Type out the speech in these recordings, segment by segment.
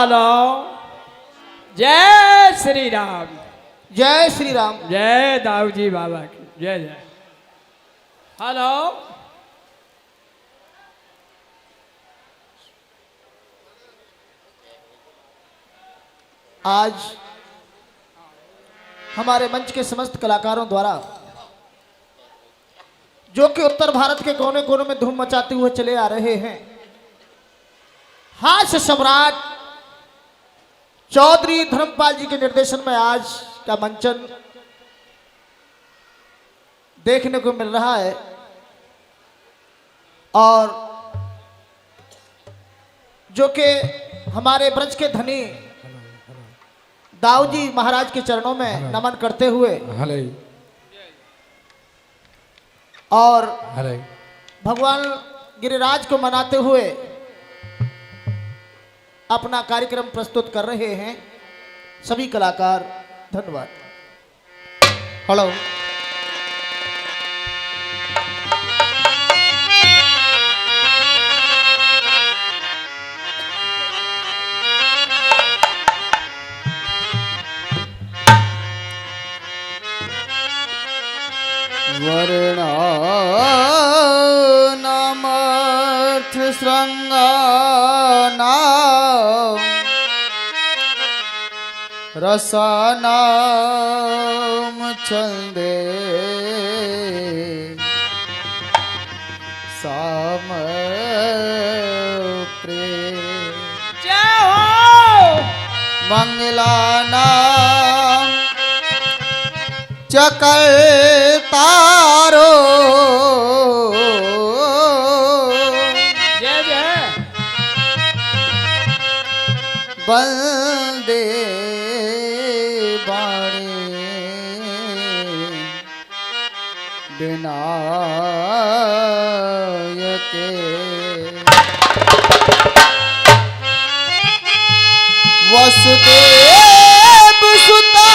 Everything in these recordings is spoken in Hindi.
हेलो जय श्री राम। जय श्री राम। जय दाऊजी बाबा की जय जय। हेलो आज हमारे मंच के समस्त कलाकारों द्वारा जो कि उत्तर भारत के कोने कोने में धूम मचाते हुए चले आ रहे हैं, हास्य सम्राट चौधरी धर्मपाल जी के निर्देशन में आज का मंचन देखने को मिल रहा है। और जो कि हमारे ब्रज के धनी दाऊजी महाराज के चरणों में नमन करते हुए और भगवान गिरिराज को मनाते हुए अपना कार्यक्रम प्रस्तुत कर रहे हैं सभी कलाकार। धन्यवाद। हेलो वर्णानामर्थ श्रृंगानां रसानां छन्दे सामप्रे जय हो। मंगलानां चकलतारो जय जय। बंदे बाणे विनायके वसुदेव सुता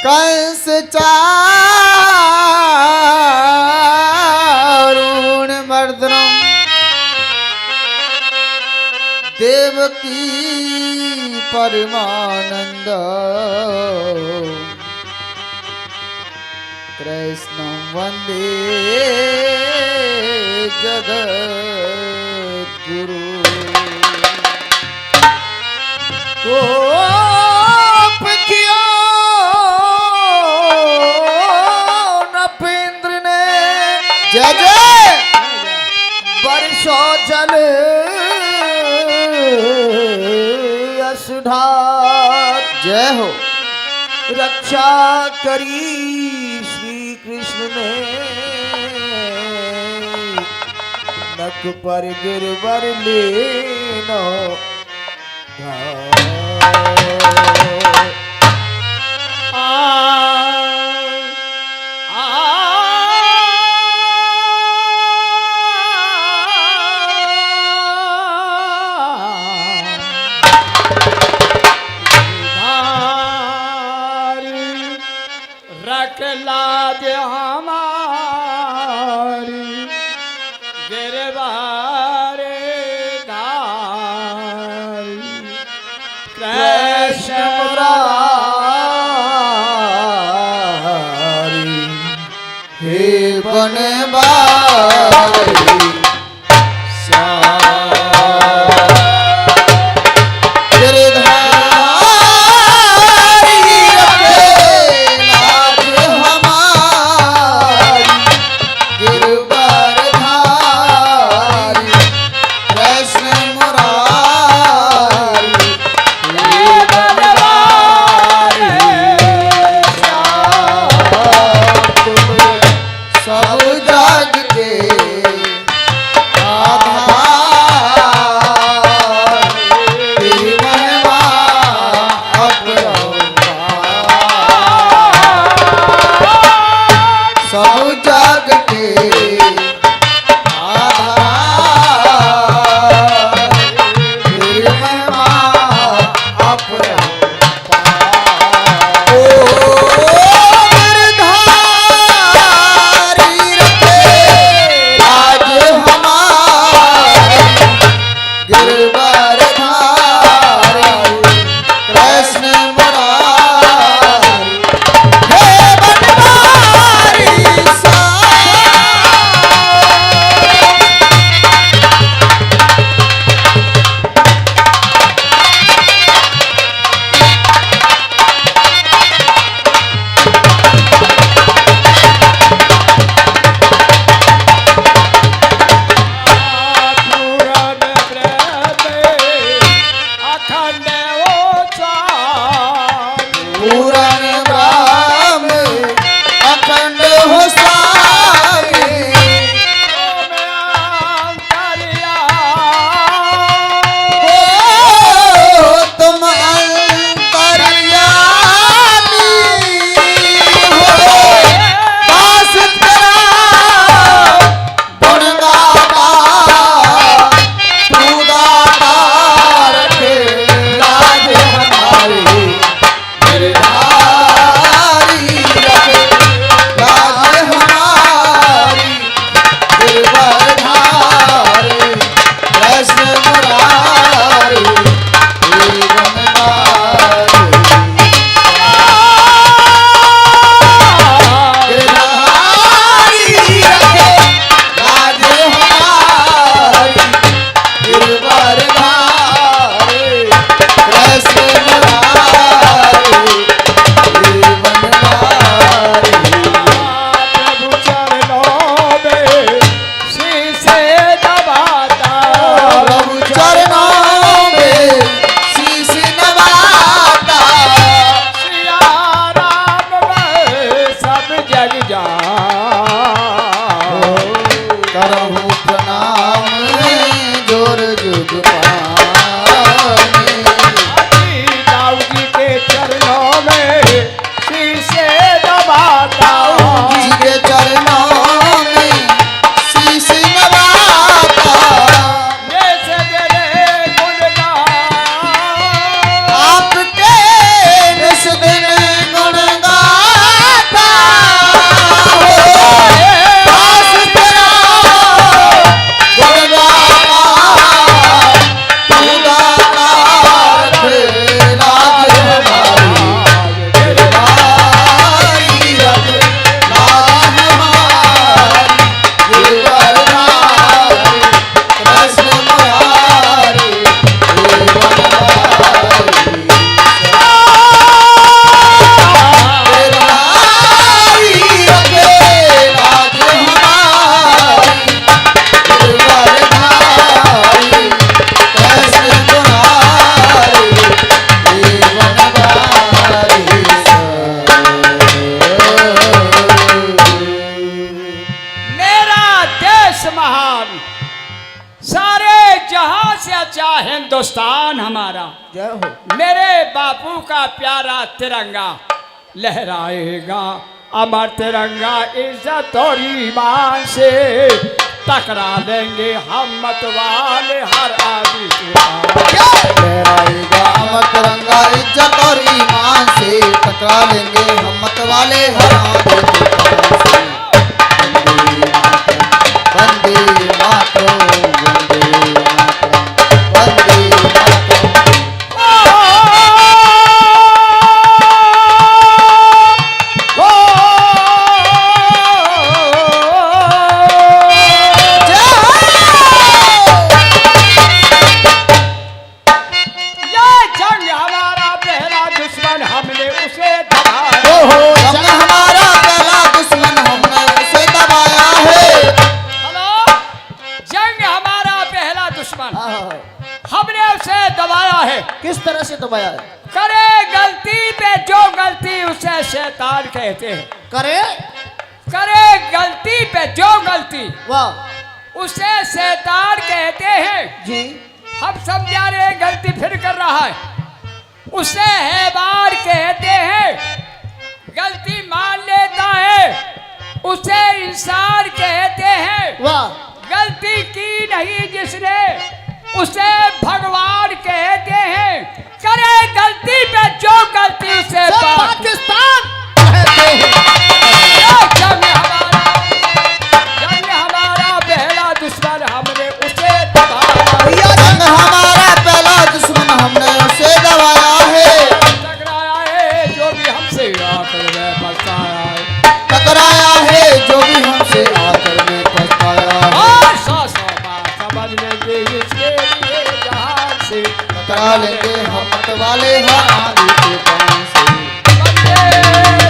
कंस चारुण मर्दनम देवकी परमानंद कृष्णं वंदे जगद्गुरु। जय जय। वर्षो जल असुधार जय हो। रक्षा करी श्री कृष्ण ने नख पर गिरवर लेनो लाज हमारी गिरवारे धारी कृष्ण मुरारी हे बनवारी सब जग के सब जग जा करहूँ प्रणाम जोर जुग दाऊ जी के चरणों में शीशे दबाता जी के चरणों में शीश नवाता जैसे तेरे गुणगान आपके निस दिन गुण गाता दास तेरा गुण गाता तू गाता रखे लाज हमारी गिरधारी रख लाज हमारी गिरधारी कृष्ण मुरारी मेरा देश महान, सारे जहां से अच्छा हिंदुस्तान हमारा। जय हो। मेरे बापू का प्यारा तिरंगा लहराएगा, अमर तिरंगा इज्जत और ईमान से टकरा लेंगे हम मत वाले हर आदमी लहराएगा अमर तिरंगा इज्जत और ईमान से टकरा लेंगे हम मत वाले हर आदमी तूफान से। वंदे मातरम वंदे मातरम वंदे मातरम जंग हमारा पहला दुश्मन हमने उसे दबाया है। जंग हमारा पहला दुश्मन हाँ, हाँ, हाँ। हमने उसे दबाया है। किस तरह से दबाया है? करे गलती पे जो गलती उसे शैतान कहते हैं। करे करे गलती पे जो गलती वाह उसे शैतान कहते हैं। जी। हम समझा रहे गलती फिर कर रहा है, उसे हैवान कहते हैं। गलती मान लेता है उसे इंसान कहते हैं। वाह गलती की नहीं जिसने उसे भगवान कहते हैं। करे गलती पे जो गलती उसे पाकिस्तान कहते हैं। जंग हमारा पहला दुश्मन हमने उसे दबाया। जंग हमारा पहला दुश्मन हमने उसे दबाया है। टकराया है जो भी हमसे आकर में पछताया है। टकराया है जो भी हमसे आकर में पछताया है। और सौ बात समझ लेंगे इसके लिए जहां से टकरा लेंगे हम मत वाले हर आदमी तूफान से। वंदे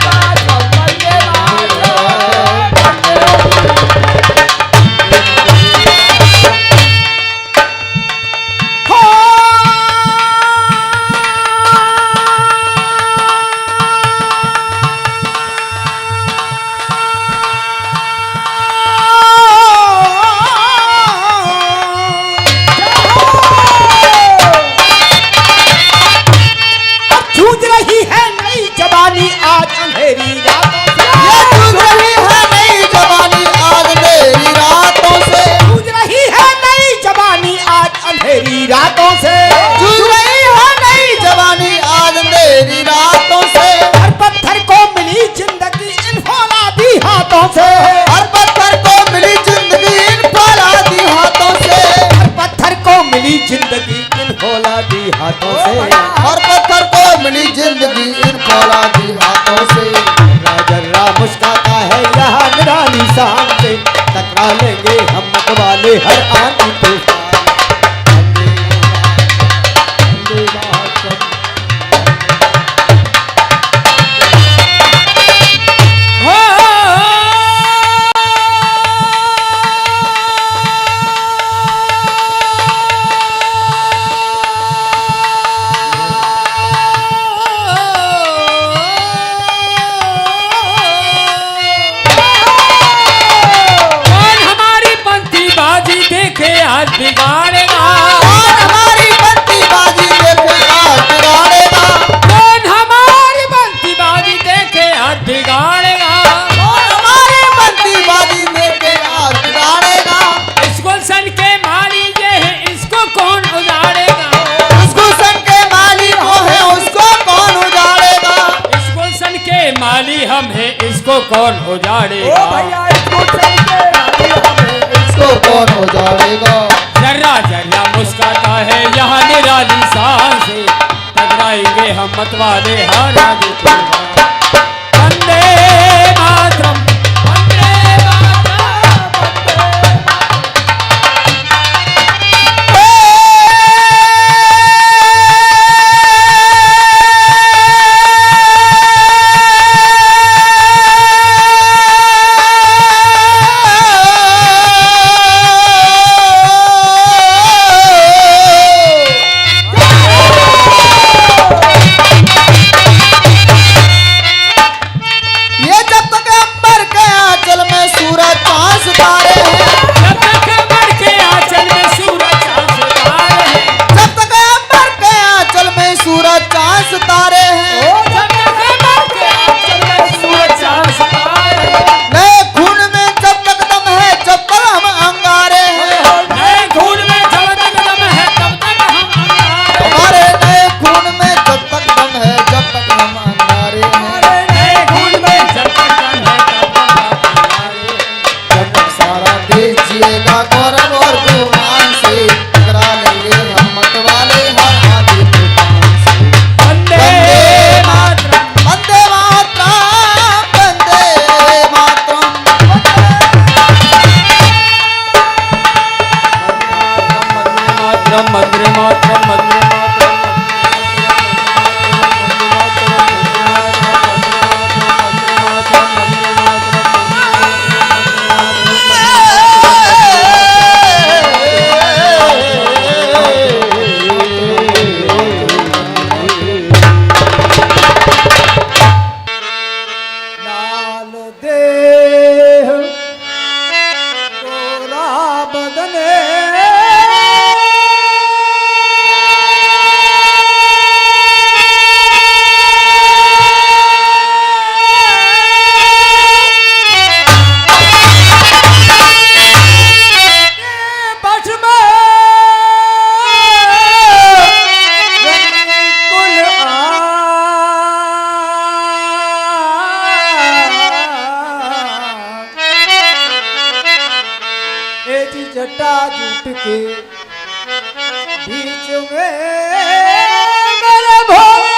मातरम, वंदे जूझ रही है नई जवानी आज अंधेरी रातों से। ये जूझ रही है नई जवानी आज अंधेरी रातों से। जूझ रही है नई जवानी आज अंधेरी रातों से। जूझ रही है नई जवानी आज अंधेरी रातों से। हर पत्थर को मिली जिंदगी इन फौलादी हाथों से। हर पत्थर को मिली जिंदगी इन फौलादी हाथों से। हर पत्थर को मिली जिंदगी इन फौलादी हाथों से। हर पत्थर को मिली जिंदगी इन फौलादी हाथों से। जर्रा मुस्काता है यहाँ निराली शान से। टकरा लेंगे हम मत वाले हर आंधी तूफान। वंदे मातरम। बिगाड़ेगा? कौन हमारी बंसी बाजी देखे हाथ बिगाड़ेगा? कौन हमारी बंसी बाजी देखे हाथ बिगाड़ेगा? कौन हमारी बंसी बाजी देखे हाथ बिगाड़ेगा? इस गुलशन के माली ये है, इसको कौन उजाड़ेगा? उस गुलशन के माली वो है, उसको कौन उजाड़ेगा? इस गुलशन के माली हम हैं, इसको कौन उजाड़ेगा? इसको कौन उजाड़ेगा? जर्रा जर्रा मुस्कुराता है यहाँ निराली सांस से, टकराएंगे हम मत वाले हर आगे तेरा। वंदे मातरम, वंदे ये जब तक अंबर के आंचल में सूरज चांद सितारे हैं, जब तक बढ़ के आंचल में सूरज चांद सितारे हैं, जब तक अंबर के आंचल में सूरज चांद सितारे हैं, जब तक बढ़ के आंचल में सूरज चांद सितारे हैं, नए खून में जब तक दम है जब तक हम अंगारे हैं, नए खून में जब तक दम है तब तक हम अंगारे, हमारे नए खून में जब तक दम है जब तक हम अंगारे हैं, नए खून में जब तक दम है तब तक हम अंगारे। जब तक सारा देश जिएगा गौरव और गुमान से, टकरा लेंगे हम मत वाले हर आंधी तूफान से। वंदे मातरम, वंदे मातरम, वंदे मातरम, मातरम, वंदे मातरम, वंदे लाल देह गोरा बदने बच में कुल एजी जटा जुट के बीच में मेरे भोले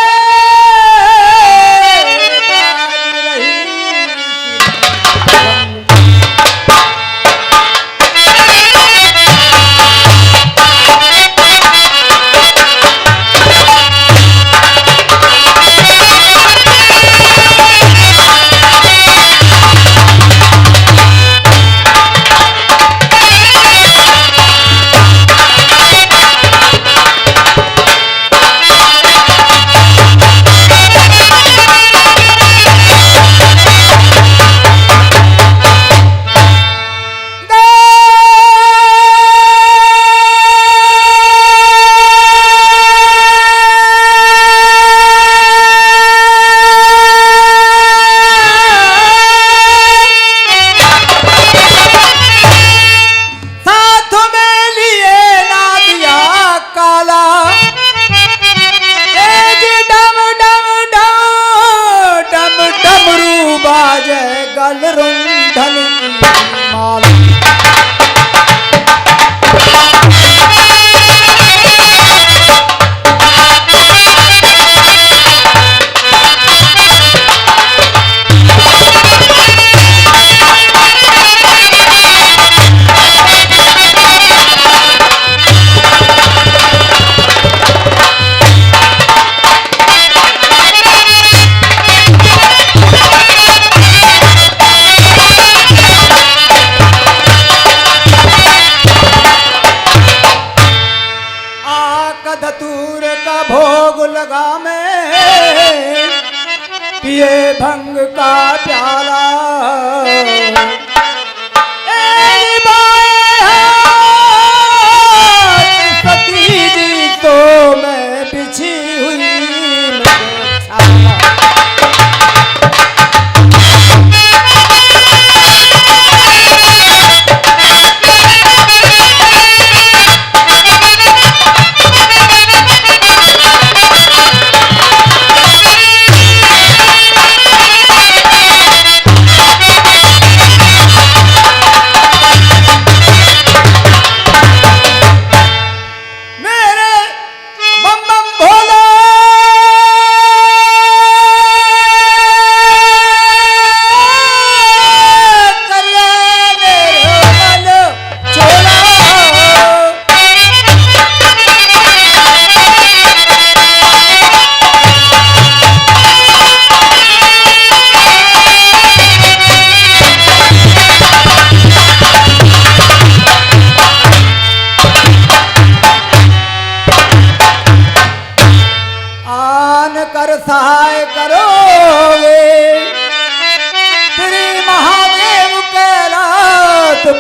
बाज रही साथ में लिए ना दिया काला एजी डम डम डम डम डमरू बाजे गल रुंधन की माल धतूर का भोग लगा मैं पिए भंग का प्याला ए बाए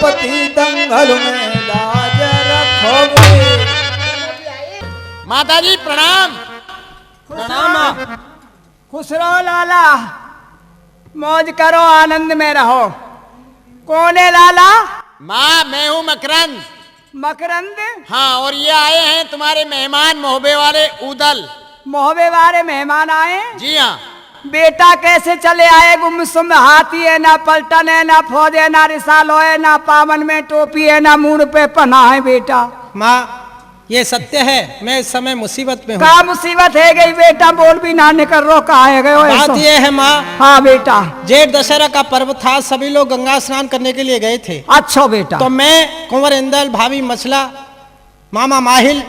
द्रौपदी दंगल में लाज रखोगे। माता जी प्रणाम। प्रणाम। खुश रहो लाला, मौज करो, आनंद में रहो। कौन है लाला? माँ मैं हूँ मकरंद। मकरंद? हाँ, और ये आए हैं तुम्हारे मेहमान मोहबे वाले उदल। मोहबे वाले मेहमान आए? जी हाँ। बेटा कैसे चले आए गुमसुम? हाथी है ना, पलटन है ना, फौज है ना, रिसालो है ना, पावन में टोपी है ना, मुंड पे पना है। बेटा माँ ये सत्य है, मैं इस समय मुसीबत में हूँ। क्या मुसीबत है गई बेटा? बोल भी ना निकल रो, कहा है गए? बात ये है माँ, हाँ बेटा। जेठ दशहरा का पर्व था, सभी लोग गंगा स्नान करने के लिए गए थे। अच्छा बेटा। तो मैं, कुंवर इंदल, भाभी मछला, मामा माहिल,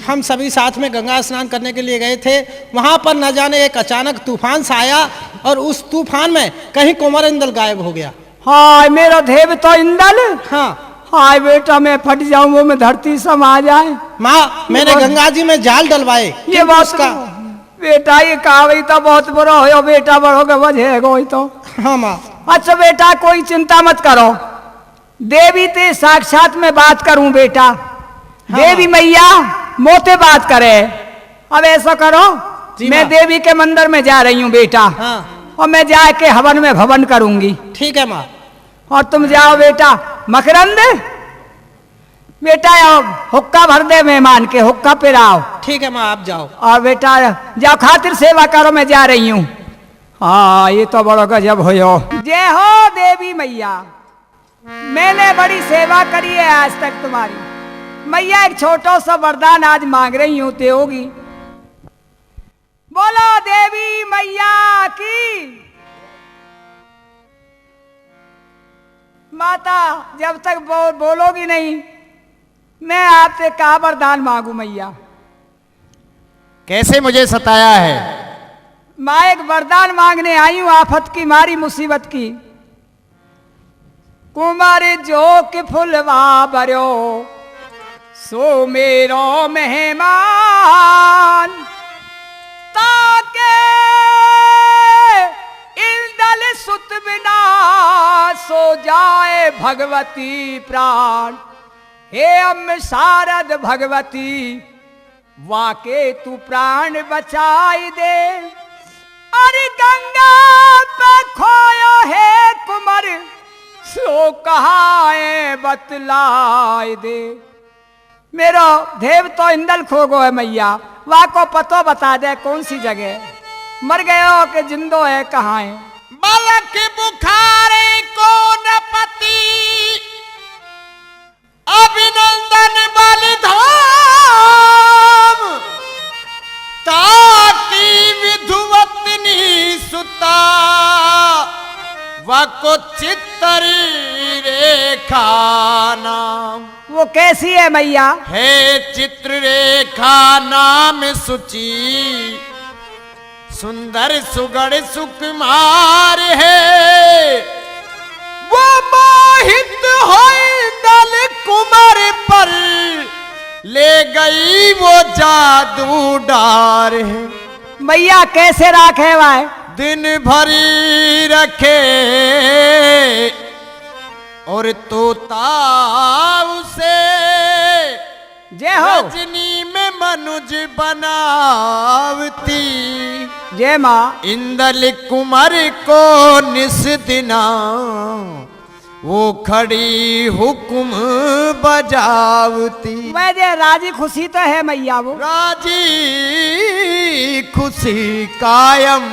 हम सभी साथ में गंगा स्नान करने के लिए गए थे। वहां पर न जाने एक अचानक तूफान सा आया और उस तूफान में कहीं कुंवर इंदल गायब हो गया। हाँ मेरा देव तो इंदल। हाँ हाय बेटा, मैं फट जाऊं, वो में धरती समा जाए। माँ मैंने गंगा जी में जाल डलवाए। ये बात का बेटा, ये कहा तो बहुत बुरा हो बेटा, बड़ोगे वजह गोई तो। हाँ माँ। अच्छा बेटा, कोई चिंता मत करो, देवी ते साक्षात में बात करूं बेटा। हाँ। देवी मैया मोते बात करे। अब ऐसा करो, मैं देवी के मंदिर में जा रही हूँ बेटा। हाँ। और मैं जाके हवन में भवन करूंगी। ठीक है माँ। और तुम जाओ बेटा। मकरंद बेटा, हुक्का भर दे मेहमान के, हुक्का पिराओ। ठीक है माँ, आप जाओ। और बेटा जाओ, खातिर सेवा करो, मैं जा रही हूँ। हाँ ये तो बड़ा गजब हो। जय हो देवी मैया, मैंने बड़ी सेवा करी है आज तक तुम्हारी। मैया एक छोटा सा वरदान आज मांग रही हूँ, ते होगी। बोलो देवी मैया की। माता जब तक बोलोगी नहीं, मैं आपसे क्या वरदान मांगू मैया? कैसे मुझे सताया है? माँ एक वरदान मांगने आई हूँ, आफत की मारी मुसीबत की। कुमार जो के फुलवा भरो, सो मेरो मेहमान, ताके इंदल सुत बिना सो जाए भगवती प्राण। हे अम्ब शारद भगवती, वाके तू प्राण बचाई दे। अरे गंगा पे खोयो है कुमार, सो कहाए बतलाए दे। मेरो देव तो इंदल खो गो है मैया, वा को पतो बता दे कौन सी जगह मर गए हो कि जिंदो है, कहाँ है? बालक बुखारे को न पति, अभिनंदन बलिधाम, ताकि विधुवतनी सुता, वको चित्तरी रेखा नाम। वो कैसी है मैया? है चित्र रेखा नाम सुची, सुंदर सुगढ़ सुकुमार है। वो मोहित हो दल कुमार पर, ले गई वो जादू डार है। मैया कैसे राखे वाए? दिन भरी रखे और तोता उसे, जय हो। रजनी में मनुज बनावती। जय माँ। इंदल कुमार को निस दिना, वो खड़ी हुक्म बजावती। वैसे राजी खुशी तो है मैया वो? राजी खुशी कायम,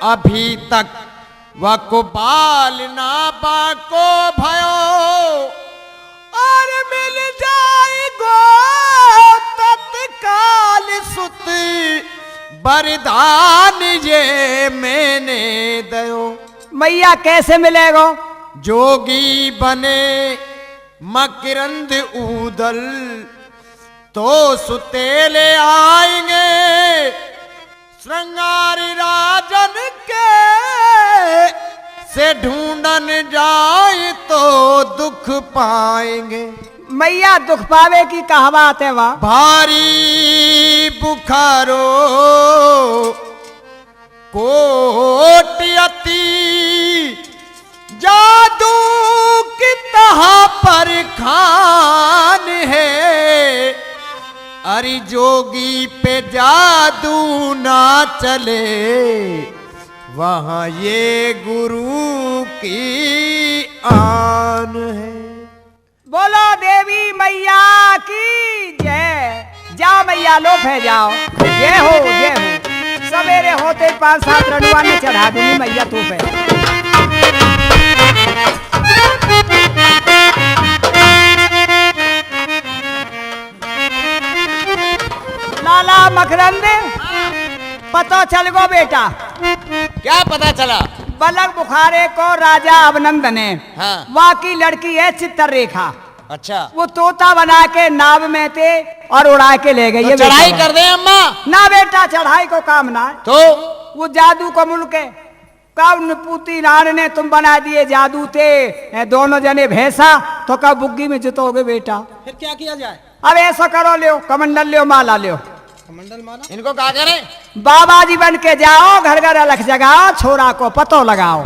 अभी तक वको बाल ना बाको भयो। और मिल जाएगो तत्काल सुत, वरदान ये मैंने दयो। मैया कैसे मिलेगो? जोगी बने मकरंद उदल, तो सुतेले आएंगे। श्रृंगारी राजन के से ढूंढन जाए तो दुख पाएंगे। मैया दुख पावे की कहा बात है वहाँ? भारी बुखारो कोट अति, जादू की जादू ना चले वहाँ ये गुरु की आन है। बोलो देवी मैया की जय। जाओ मैया लो फे जाओ। जय हो जय हो। सवेरे होते 5-7 रनुआ में चढ़ा दूंगी मैया तो पे। लाला मकरंद पता चल गो बेटा। क्या पता चला? बलक बुखारे को राजा अभिनंदन है। हाँ। वहाँ की लड़की है चित्ररेखा। अच्छा, वो तोता बना के नाव में थे और उड़ा के ले गई। तो ये चढ़ाई बेटा कर दे अम्मा। ना बेटा चढ़ाई को काम ना है। तो वो जादू का मुल्क है। कब पूती रान ने तुम बना दिए जादू थे दोनों जने भैंसा तो कब बुग्गी में जितोगे बेटा। फिर क्या किया जाए? अब ऐसा करो लियो कमंडल लियो माला लियो। कमंडल माला इनको क्या करें? बाबा जी बन के जाओ घर घर अलख जगाओ छोरा को पतो लगाओ।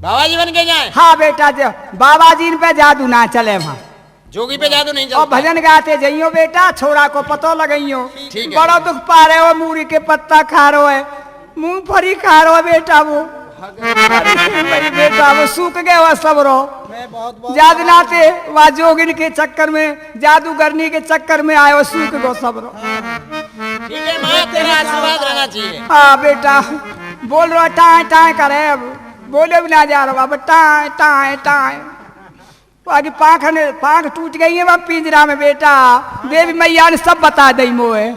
बाबा जी बन के जाए? हाँ बेटा बाबा जी पे जादू ना चले वहाँ। जोगी पे जादू नहीं और चलता। भजन गाते जइयो बेटा छोरा को पतो लगाइयो। ठीक है। बड़ा दुख पा रहे हो मूरी के पत्ता खा रो है मूंगफली खा रो है बेटा वो। अरे बेटा वो सूख गए वो सब रो। मैं बहुत जादू नाते वह जोगिन के चक्कर में जादूगरनी के चक्कर में आए वो सूख गो सब रो। ठीक है माँ, तेरा आशीर्वाद रहना चाहिए। हाँ बेटा बोल रहा टाए टाए करे अब बोले भी ना जा रहा अब टाए टाए टाए। आगे पाँख टूट गई है वह पिंजरा में बेटा। देवी मैया ने सब बता दी मोए।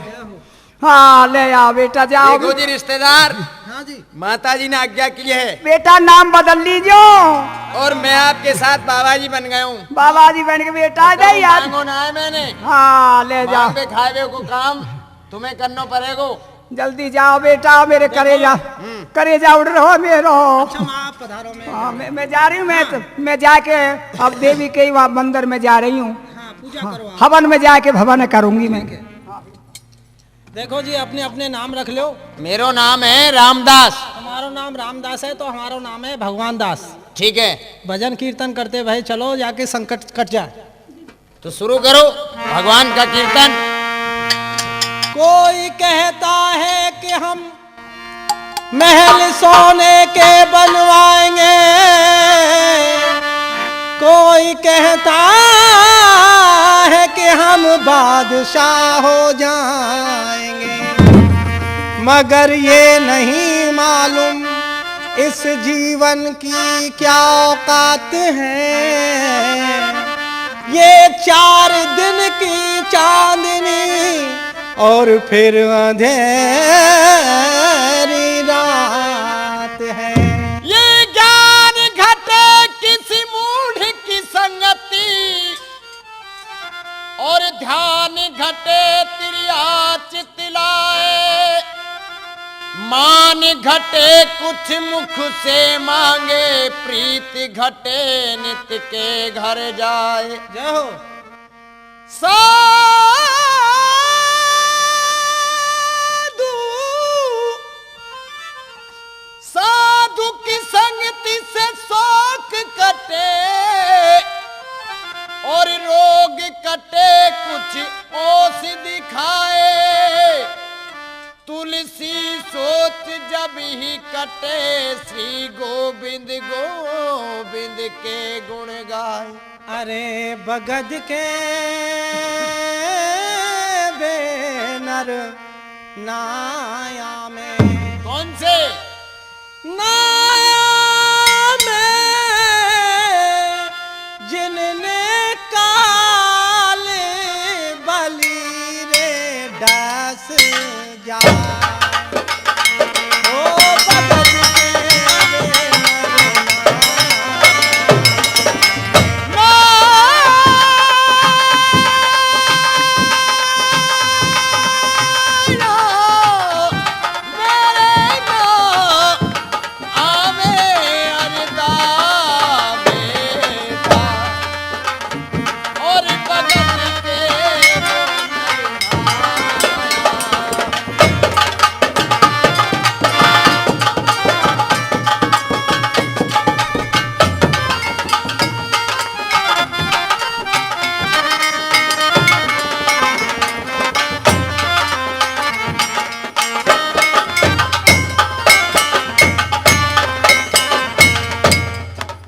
हाँ ले आओ बेटा जाओ। देखो जी रिश्तेदार, हाँ जी। माता जी ने आज्ञा की है बेटा नाम बदल लीजियो। और मैं आपके साथ बाबा जी बन गया हूँ। बाबा जी बन के बेटा दे यार। मांगो ना है मैंने। हाँ ले जाओ मांगे खाए को काम तुम्हें करना पड़ेगा। जल्दी जाओ बेटा मेरे करेजा उड़ रहो मेरो। अच्छा माँ आप पधारो। में हाँ मैं जा रही हूँ। मैं जाके अब देवी के वहाँ मंदिर में जा रही हूँ। हाँ पूजा करो आप। हवन में जाके भवन करूंगी मैं। देखो जी अपने अपने नाम रख लो। मेरो नाम है रामदास। हमारा नाम रामदास है तो हमारा नाम है भगवान दास। ठीक है, भजन कीर्तन करते भाई चलो जाके संकट कट जाए। तो शुरू करो भगवान का कीर्तन। कोई कहता है कि हम महल सोने के बनवाएंगे, कोई कहता है कि हम बादशाह हो जाएंगे, मगर ये नहीं मालूम इस जीवन की क्या औकात है। ये 4 दिन की चांदनी और फिर अंधेरी रात है। ये ज्ञान घटे किसी मूढ़ की संगति और ध्यान घटे तिरिया चितलाए, मान घटे कुछ मुख से मांगे, प्रीति घटे नित्य के घर जाए। जय हो। साधु की संगति से शोक कटे और रोग कटे कुछ औषधि खाए, तुलसी सोच जब ही कटे श्री गोविंद गोविंद के गुण गाए। अरे बगद के बेनर नाया में, कौन से नाया में जिनने काले बली रे डस जा।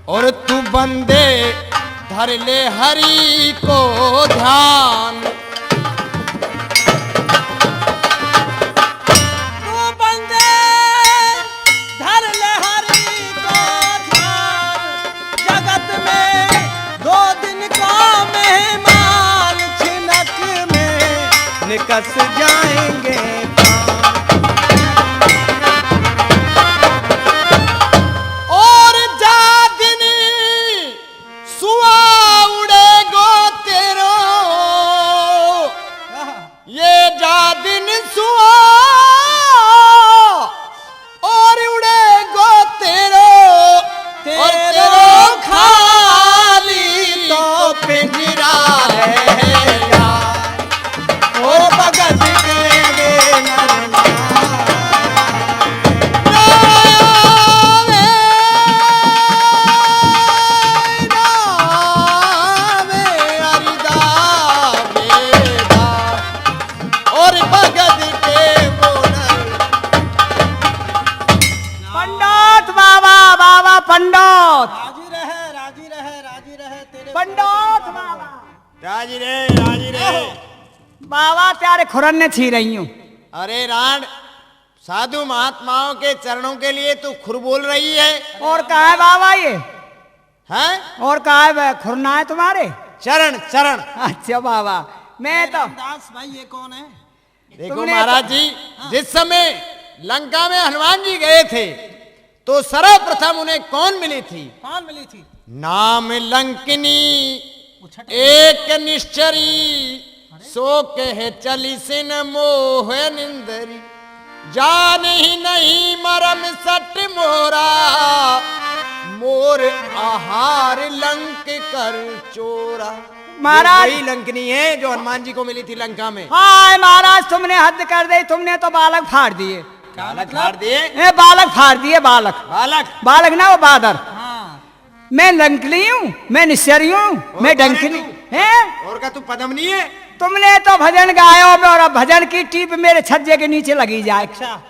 और तू बंदे धर ले हरि को ध्यान। तू बंदे धर ले हरि को ध्यान, जगत में 2 दिन का मेहमान, छिनक में निकस जाएंगे और जा दिन सुआ उड़ेगो तेरो, ये जा दिन सुआ और उड़ेगो तेरो, और तेरो खाली तो पिंजरा है यार, और भगत के पंडित बाबा, बाबा पंडित, राजी रहे, राजी रहे, राजी रहे तेरे पंडित बाबा, राजी रे बाबा त्यारे खुरन्ने छी रही हूँ। अरे राण, साधु महात्माओं के चरणों के लिए तू खुर बोल रही है। और कहा है बाबा ये? हैं? और कहा है खुरना है तुम्हारे? चरण चरण। अच्छा बाबा, मैं तो दास भाई ये कौन है? देखो तुमने महाराज जी, जिस समय लंका में हनुमान जी गए थे तो सर्वप्रथम उन्हें कौन मिली थी? कौन मिली थी? नाम लंकिनी एक निश्चरी, सो कहे चली सिन मोह निंदरी, जान ही नहीं मरम सट मोरा, मोर आहार लंक कर चोरा। महाराज, वही लंकनी है जो हनुमान जी को मिली थी लंका में। हाँ महाराज, तुमने हद कर दी, तुमने तो बालक फाड़ दिए। बालक फाड़ दिए? ए बालक फाड़ दिए, बालक बालक बालक ना वो बादर। हाँ, मैं लंकनी हूँ, मैं निश्चरी हूँ, मैं डंकनी है। और का तू पद्मनी है? तुमने तो भजन गायो और अब भजन की टीप मेरे छज्जे के नीचे लगी जाए। अच्छा,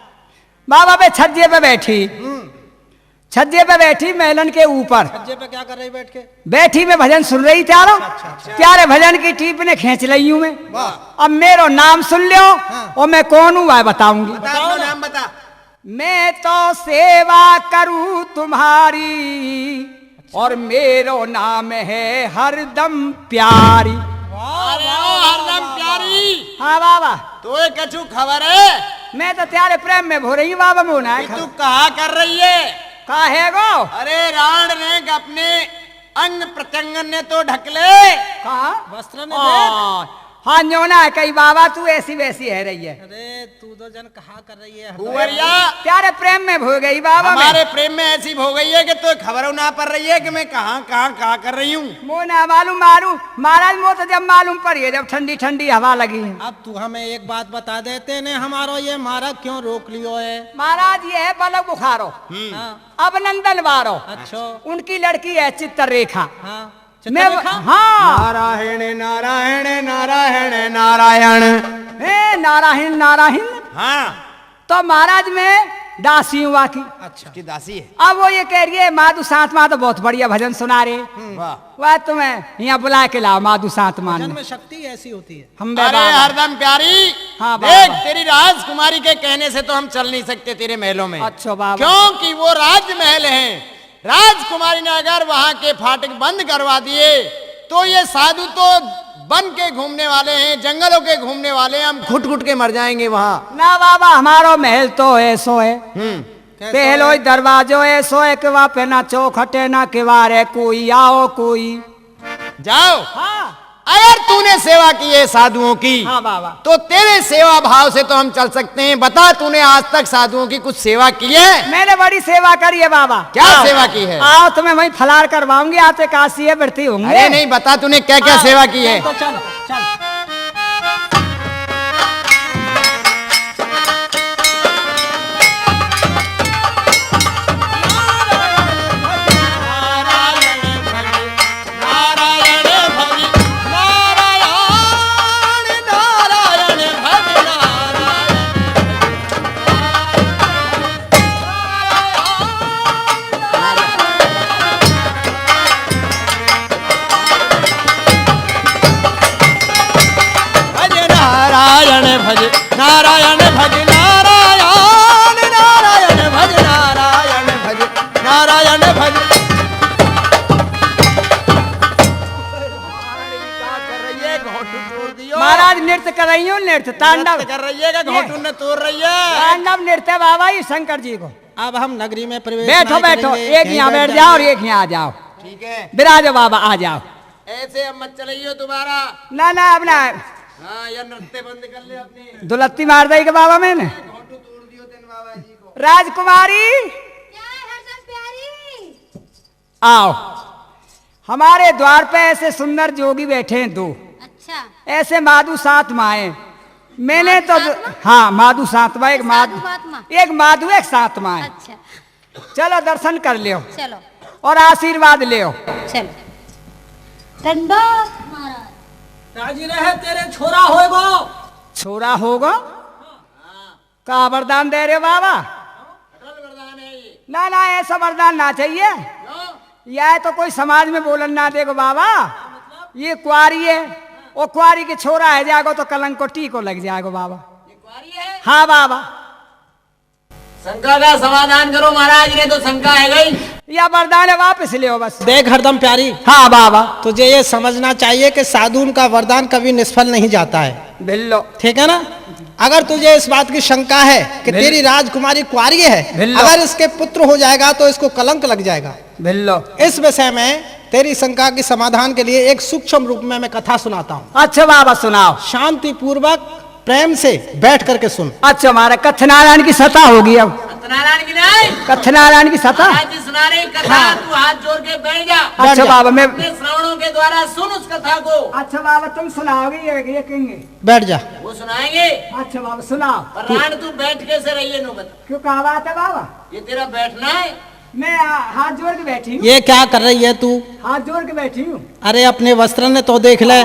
बाबा मैं छज्जे पे बैठी, छज्जे पे बैठी मेलन के ऊपर छज्जे पे क्या कर रही बैठ के? बैठी, मैं भजन सुन रही त्यारो, त्यारे भजन की टीप ने खींच रही हूँ मैं। अब मेरो नाम सुन लो और मैं कौन हूँ वह बताऊंगी। बता अपना नाम बता। मैं तो सेवा करूँ तुम्हारी और मेरो नाम है हरदम प्यारी। अरे ओ हरदम प्यारी, हाँ बाबा, तो ये कछु खबर है? मैं तो त्यारे प्रेम में भो रही हूँ बाबा, मोना है। तू कहा कर रही है? काहे गो? अरे राण ने अपने अंग प्रत्यंग ने तो ढकले। कहा? वस्त्र ने देख। हाँ न्योना है कई बाबा, तू ऐसी वैसी है रही है। अरे तू तो जन कहा कर रही है? भुवरिया, प्यारे प्रेम में भो गई बाबा। हमारे प्रेम में ऐसी हो गई है कि तो खबर ना पड़ रही है कि मैं कहाँ कहाँ कहा कर रही हूँ। मोना मालूम मालूम महाराज, मो तो जब मालूम पड़ी है जब ठंडी ठंडी हवा लगी है। अब तू हमें एक बात बता देते ने, हमारो ये मारा क्यों रोक लियो है? महाराज ये है बलक बुखारो, हाँ, अभिनंदन वारो, अच्छा, उनकी लड़की है चित्ररेखा। हाँ, मैं चित्रलेखा? हाँ, नारायण नारायण नारायण नारायण। हे नारायण नारायण। हाँ, तो महाराज मैं दासी हूँ वाकी। अच्छा, की दासी है। अब वो ये कह रही है माधु साथ माँ तो बहुत बढ़िया भजन सुना रहे, वाह। वह तुम्हें यहाँ बुला के लाओ माधु साथ मान जन में शक्ति ऐसी होती है। हम अरे हरदम प्यारी, हाँ, देख बाबा। तेरी राजकुमारी के कहने से तो हम चल नहीं सकते तेरे महलों में। अच्छा बाबा, क्योंकि वो राजमहल हैं। राजकुमारी ने अगर वहां के फाटक बंद करवा दिए तो ये साधु तो वन के घूमने वाले हैं, जंगलों के घूमने वाले हैं, हम घुट घुट के मर जाएंगे वहाँ। ना बाबा हमारो महल तो ऐसो है, कैसा पहलो है? दरवाजो ऐसो है कि वहाँ पे ना चौखटे ना किवारे, कोई आओ कोई। जाओ, हाँ अगर तूने सेवा की है साधुओं की, हाँ बाबा, तो तेरे सेवा भाव से तो हम चल सकते हैं। बता, तूने आज तक साधुओं की कुछ सेवा की है? मैंने बड़ी सेवा करी है बाबा। क्या आओ, सेवा की है? आओ तुम्हें वही फलार करवाऊंगी, आते काशी है बढ़ती होंगे। अरे नहीं, बता तूने क्या क्या सेवा की है? तो चल चल। महाराज नृत्य कर रही हूँ, नृत्य तांडव कर रही है, घोटू ने तोड़ रही है। तांडव नृत्य बाबा ये शंकर जी को। अब हम नगरी में प्रवेश बैठो नहीं बैठो, करेंगे, एक कहीं यहाँ बैठ जाओ और एक यहाँ आ जाओ। ठीक है, विराजो बाबा, आ जाओ। ऐसे अब मत चलिए दोबारा। ना ना अब ना, हाँ, यह नृत्य बंद कर ले अपनी। दुलत्ती मार दी बाबा मैंने। घोटू तोड़ दियो तेन बाबा जी को। राजकुमारी आओ, हमारे द्वार पे ऐसे सुंदर जोगी बैठे हैं 2। अच्छा, ऐसे माधु सात माए, मैंने तो हाँ माधु सात माँ, एक माधु एक माधु एक सात माए। अच्छा, चलो दर्शन कर लियो चलो और आशीर्वाद लियो। चलो। दंडोत महाराज। राजी रहे तेरे छोरा होएगो। छोरा होगा का वरदान दे रहे बाबा? वरदान है ये। ना ना ऐसा वरदान ना चाहिए, यह तो कोई समाज में बोलन ना देगो बाबा। ये कुआरी है, वो कुआरी के छोरा है जागो तो कलंक को टीको लग जाएगो बाबा। ये कुंवारी है। हाँ बाबा, शंका का समाधान करो महाराज, ने तो शंका है गई। यह वरदान है, वापस ले बस। देख हरदम प्यारी, हाँ बाबा, तुझे ये समझना चाहिए कि साधु का वरदान कभी निष्फल नहीं जाता है, बिल्लो ठीक है ना। अगर तुझे इस बात की शंका है कि तेरी राजकुमारी कुंवारी है, बिल्लो। अगर इसके पुत्र हो जाएगा तो इसको कलंक लग जाएगा। बिल्लो। इस विषय में तेरी शंका के समाधान के लिए एक सूक्ष्म रूप में मैं कथा सुनाता हूँ। अच्छा बाबा सुनाओ। शांति पूर्वक प्रेम से बैठ करके सुन। अच्छा हमारा कथनारायण की सता होगी अब। सत्यनारायण की नहीं, कथनारायण की सता। महाराज जी सुना रहे कथा। हाँ। तू हाथ जोड़ के बैठ जा। अच्छा बाबा मैं, अपने श्रवणों के द्वारा सुन उस कथा को। अच्छा बाबा तुम सुनाओगे ये कहेंगे? बैठ जा। वो सुनाएंगे। अच्छा बाबा सुनाओ। पर राण तू बैठ कैसे रही है, नो बता। क्यों कहा बात है बाबा? ये तेरा बैठना है। मैं हाथ जोड़ के बैठी हूँ। ये क्या कर रही है तू? हाथ जोड़ के बैठी हूँ। अरे अपने वस्त्र ने तो देख ले।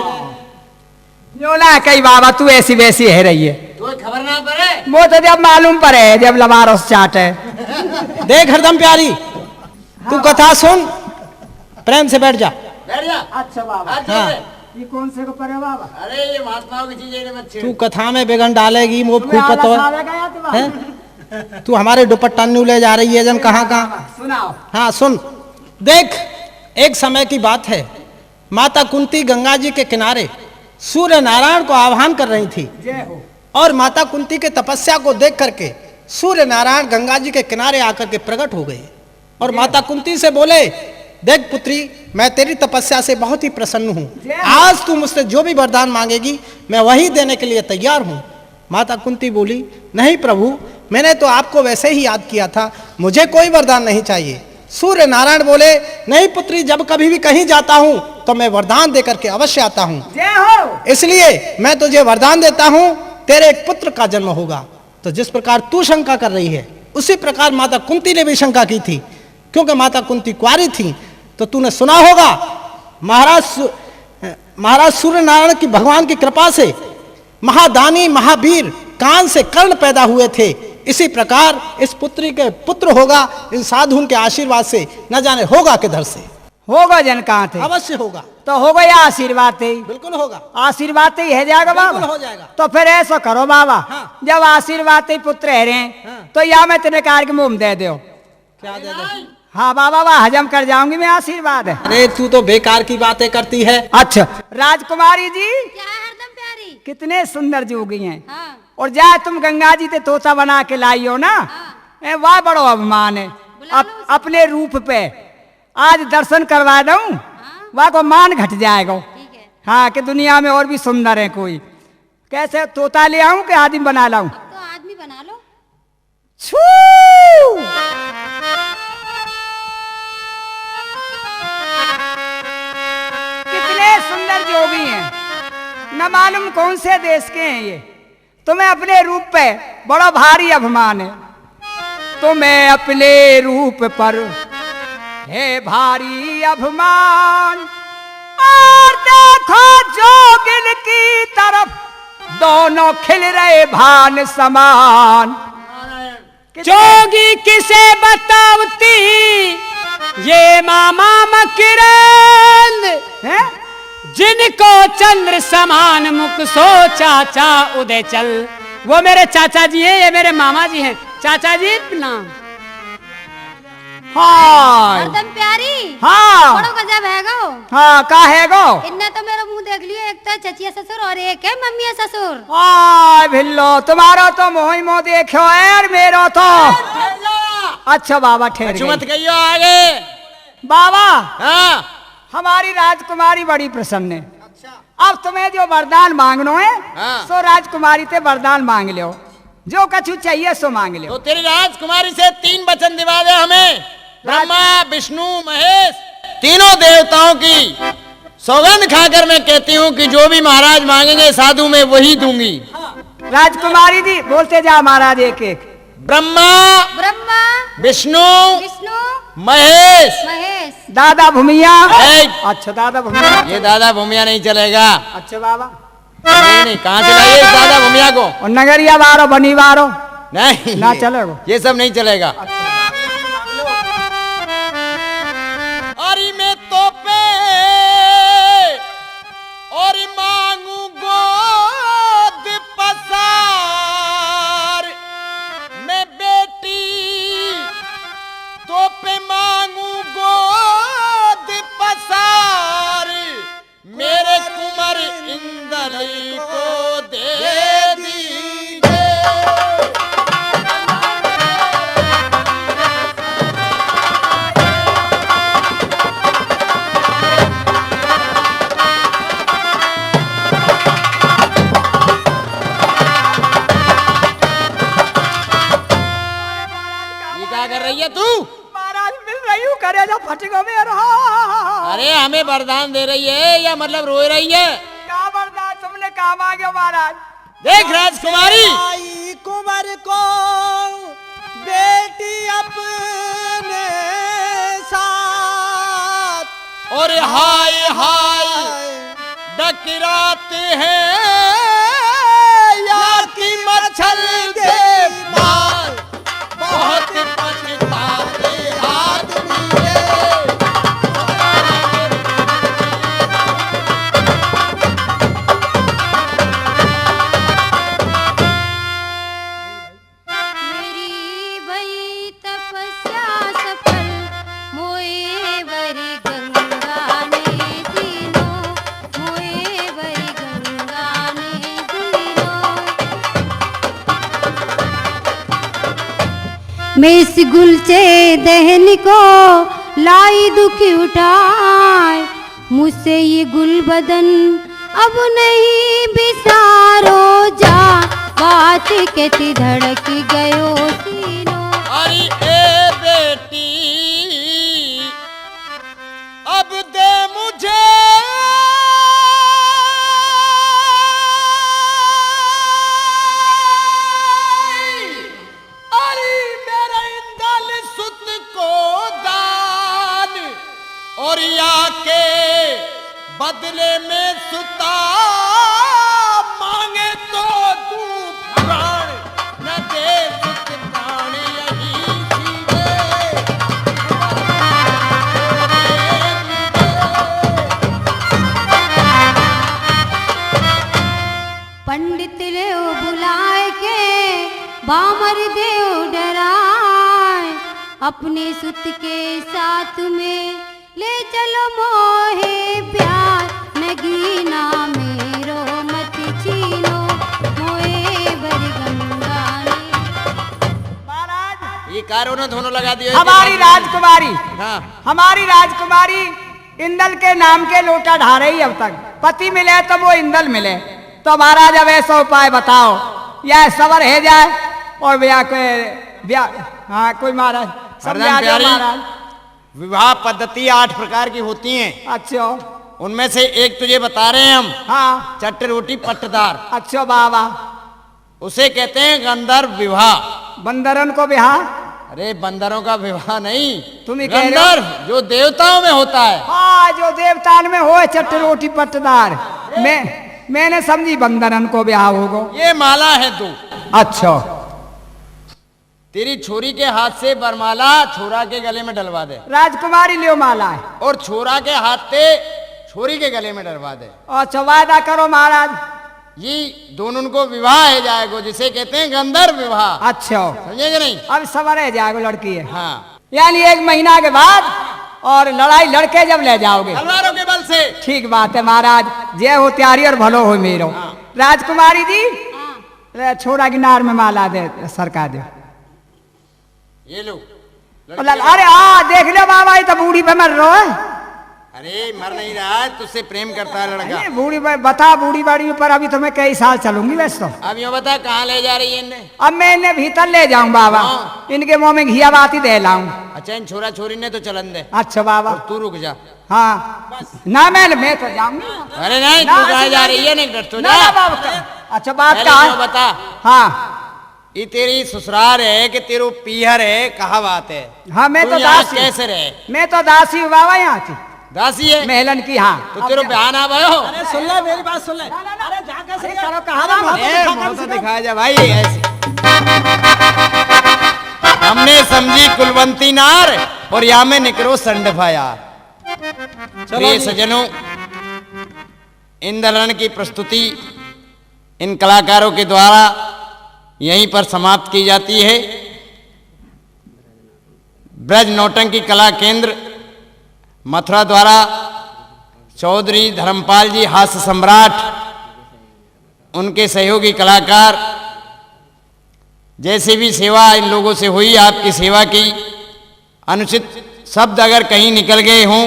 यो ना कही बाबा तू ऐसी वैसी है रही है, तो खबर ना पड़े। वो तो जब मालूम पड़े जब लबारोस चाट है। देख हरदम प्यारी, तू कथा सुन, प्रेम से बैठ जा। बैठ जा। अच्छा बाबा, हाथ जोड़ हाँ। के। ये कौन से को पड़े बाबा? अरे ये महात्माओं की चीजें ने बच्चे। तू कथा में बिगन डालेगी, मुँह तुम्हें खूब पतो आलस आवेगा या तो बाबा? है। तू हमारे दुपट्टा न्यू ले जा रही है जन कहाँ कहाँ। सुनाओ। हाँ सुन, देख एक समय की बात है, माता कुंती गंगा जी के किनारे सूर्य नारायण को आह्वान कर रही थी, जय हो। और माता कुंती के तपस्या को देख करके सूर्य नारायण गंगा जी के किनारे आकर के प्रकट हो गए और माता कुंती से बोले, देख पुत्री, मैं तेरी तपस्या से बहुत ही प्रसन्न हूँ। आज तू मुझसे जो भी वरदान मांगेगी मैं वही देने के लिए तैयार हूँ। माता कुंती बोली, नहीं प्रभु, मैंने तो आपको वैसे ही याद किया था, मुझे कोई वरदान नहीं चाहिए। सूर्य नारायण बोले, नहीं पुत्री, जब कभी भी कहीं जाता हूँ तो मैं वरदान देकर के अवश्य आता हूँ, जय हो। इसलिए मैं तुझे वरदान देता हूँ, तेरे एक पुत्र का जन्म होगा। तो जिस प्रकार तू शंका कर रही है उसी प्रकार माता कुंती ने भी शंका की थी, क्योंकि माता कुंती कुंवारी थी। तो तूने सुना होगा महाराज सूर्य नारायण की भगवान की कृपा से महादानी महावीर कान से कर्ण पैदा हुए थे। इसी प्रकार इस पुत्री के पुत्र होगा, इन साधुओं के आशीर्वाद से, न जाने होगा किधर से। होगा जन कहाँ थे? अवश्य होगा, तो होगा या आशीर्वाद ही? बिल्कुल होगा, आशीर्वाद ही है जाएगा बिल्कुल बाबा। हो जाएगा। तो फिर ऐसा करो बाबा, हाँ। जब आशीर्वाद ही पुत्र है रहे हाँ। तो या मैं तेरे कार के मुंह दे दो। क्या दे दे? हाँ बाबा, वाह हजम कर जाऊंगी मैं, आशीर्वाद है। अरे तू तो बेकार की बातें करती है। अच्छा राजकुमारी जी, क्या है हरदम प्यारी? कितने सुंदर जोगी हैं, हाँ, और जाए तुम गंगा जी ते तोता बना के लाई हो ना, वाह बड़ो अभिमान है। बुला लो उसे। अपने रूप पे आज दर्शन करवा दूं, वाह को मान घट जाएगा। ठीक है। हाँ कि दुनिया में और भी सुंदर है कोई। कैसे तोता ले आऊं कि आदमी बना लाऊं? अब तो आदमी बना लो। छू! कितने सुंदर जोगी हैं, न मालूम कौन से देश के हैं ये। तुम्हें अपने रूप पे बड़ा भारी अभिमान है, तुम्हें अपने रूप पर है भारी अभिमान। और देखो जोगिन की तरफ दोनों खिल रहे भान समान। जोगी किसे बतावती ये मामा मकिरंद है, जिनको चंद्र समान मुख सो चाचा उदय चल। वो मेरे चाचा जी हैं, ये मेरे मामा जी हैं। चाचा जी प्रणाम। हाँ हरदम प्यारी, हाँ बड़ो गजब है गो। हाँ का है गो? इनने तो मेरा मुंह देख लियो एक तो चचिया ससुर और एक है मम्मी ससुर। आ भिल्लो तुम्हारा तो मोही मोह देखो यार मेरो तो। अच्छा बाबा ठहर चुमत गई। कहियो आगे। बाबा हाँ हमारी राजकुमारी बड़ी प्रसन्न है। अब तुम्हें जो वरदान मांगनो है हाँ। सो राजकुमारी से वरदान मांग लो, जो कछु चाहिए सो मांग लो। तो तेरी राजकुमारी से 3 वचन दिवा दे हमें। ब्रह्मा विष्णु महेश तीनों देवताओं की सौगंध खाकर मैं कहती हूँ कि जो भी महाराज मांगेंगे साधु में वही दूंगी। राजकुमारी जी बोलते जा महाराज एक एक। ब्रह्मा ब्रह्मा विष्णु विष्णु महेश। महेश। दादा भूमिया। ए! अच्छा दादा भूमिया। ये दादा भूमिया नहीं चलेगा। अच्छा बाबा नहीं कहाँ चलाइए इस दादा भूमिया को। और नगरिया बारो बनी बारो नहीं ना चलेगा। ये सब नहीं चलेगा। अरे मैं तो पे और मांगू गोद पसार, मैं बेटी तो पे मांगू गोद पसार, मेरे कुंवर इंदल को दे दीजिए। क्या कर रही है तू? महाराज मिल रही हूँ करे जो फटको में रहा। अरे हमें वरदान दे रही है या मतलब रो रही है? क्या वरदान तुमने काम आ गया महाराज। देख राजकुमारी आई कुंवर को बेटी अपने साथ और हाय हाय डकराते हैं यार की मच्छर के मार, बहुत पछताते आदमी है। मेरी भई तपस्या सफल, मोए वरी गंगा ने तीनों, मोए वरी गंगा ने तीनों। मैं इस गुलचे दहन को लाई दुख उठाए, मुझसे ये गुल बदन अब नहीं बिसारो जा, बात कहती धड़क गयो सीनों। अरे ए बेटी अब दे मुझे अरे मेरे इंदल सुत को दान, और या के बदले में सुता मांगे तो तू प्राण न दे, सुत प्राण यही जीवे। पंडित ले बुलाए के बामर देव डराए, अपने सुत के साथ में ले चलो मोहे प्यार, नगीना मेरो मत छीनो, मोए बरी गंगा ने। महाराज ये कारों ने दोनों लगा दिए। हमारी राजकुमारी, हाँ हमारी राजकुमारी इंदल के नाम के लोटा ढा रही अब तक। पति मिले तो वो इंदल मिले, तो महाराज अब ऐसा उपाय बताओ या सवर है जाए और ब्याह के ब्याह। हाँ कोई महाराज समझा दो प्यारी। महाराज। विवाह पद्धति 8 प्रकार की होती हैं, अच्छा उनमें से एक तुझे बता रहे हैं हम। हाँ चट्ट रोटी पट्टदार, अच्छा बाबा। उसे कहते हैं गंधर्व विवाह। बंदरन को ब्याह। अरे बंदरों का विवाह नहीं, तुम ही कह रहे हो। गंधर्व जो देवताओं में होता है। हाँ जो देवतान में हो चट्ट रोटी पट्टदार। मैंने समझी बंदरन को ब्याह होगो। ये माला है तू, अच्छा तेरी छोरी के हाथ से बरमाला छोरा के गले में डलवा दे, राजकुमारी लियो माला है। और छोरा के हाथ से छोरी के गले में डलवा दे। अच्छा वादा करो महाराज। ये दोनों को विवाह है जाएगो, जिसे कहते हैं गंधर्व विवाह। अच्छा समझे कि नहीं? अब सवर है जाएगो लड़की है। हाँ यानी 1 महीना के बाद और लड़ाई लड़के जब ले जाओगे तलवारों के बल से। ठीक बात है महाराज, जय हो त्यारी और भलो हो मेरो। राजकुमारी जी छोड़ा गिनार में माला दे सरका दे। ये लो। अरे देख लो बाबा, ये तो बूढ़ी पे मर रहा है। अरे मर नहीं रहा है, तुझसे प्रेम करता है लड़का। बूढ़ी बता, बूढ़ी बाड़ी पर अभी तो मैं कई साल चलूंगी वैसे तो। अब यो बता कहाँ ले जा रही है इन्हें? अब मैं इन्हें भीतर ले जाऊं बाबा, इनके मुंह में घिया बाती दे लाऊं। अच्छा इन छोरा छोरी ने तो चलन दे। अच्छा बाबा तू रुक जा। हाँ ना मैं तो जाऊंगी। अरे नहीं, तू कहाँ जा रही है? नहीं डर तो जा। अच्छा बात पहले का यो बता, हाँ ये तेरी ससुराल है कि तेरू पीहर है, कहा बात है? हाँ मैं तू तो यहाँ दासी, कैसे रहे? मैं तो दासी हूँ बाबा यहाँ की, दासी है महलन की। हाँ तो तेरे बयान आ भयो। अरे सुन ले मेरी बात सुन ले। अरे जाकर से करो कहा दिखाया जा भाई ऐसे। हमने समझी कुलवंती नार और यहाँ में निकलो संडफा यार। प्रिय सज्जनों, इन दलन की प्रस्तुति इन कलाकारों के द्वारा यहीं पर समाप्त की जाती है। ब्रज नौटंकी कला केंद्र मथुरा द्वारा चौधरी धर्मपाल जी हास्य सम्राट, उनके सहयोगी कलाकार, जैसे भी सेवा इन लोगों से हुई, आपकी सेवा की, अनुचित शब्द अगर कहीं निकल गए हों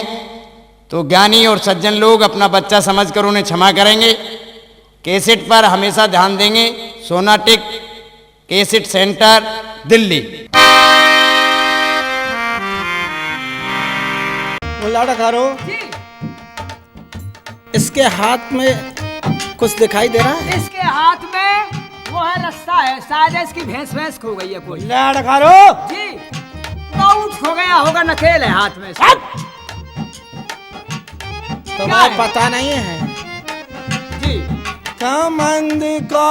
तो ज्ञानी और सज्जन लोग अपना बच्चा समझकर उन्हें क्षमा करेंगे। कैसेट पर हमेशा ध्यान देंगे। सोनाटिक कैसेट सेंटर दिल्ली। लाड़कारो, इसके हाथ में कुछ दिखाई दे रहा है? इसके हाथ में वो है रास्ता है, शायद इसकी भैंस खो गई है कोई। लाड़कारो जी ऊँट खो गया होगा, नकेल है हाथ में। तुम्हें पता नहीं है जी कमंद को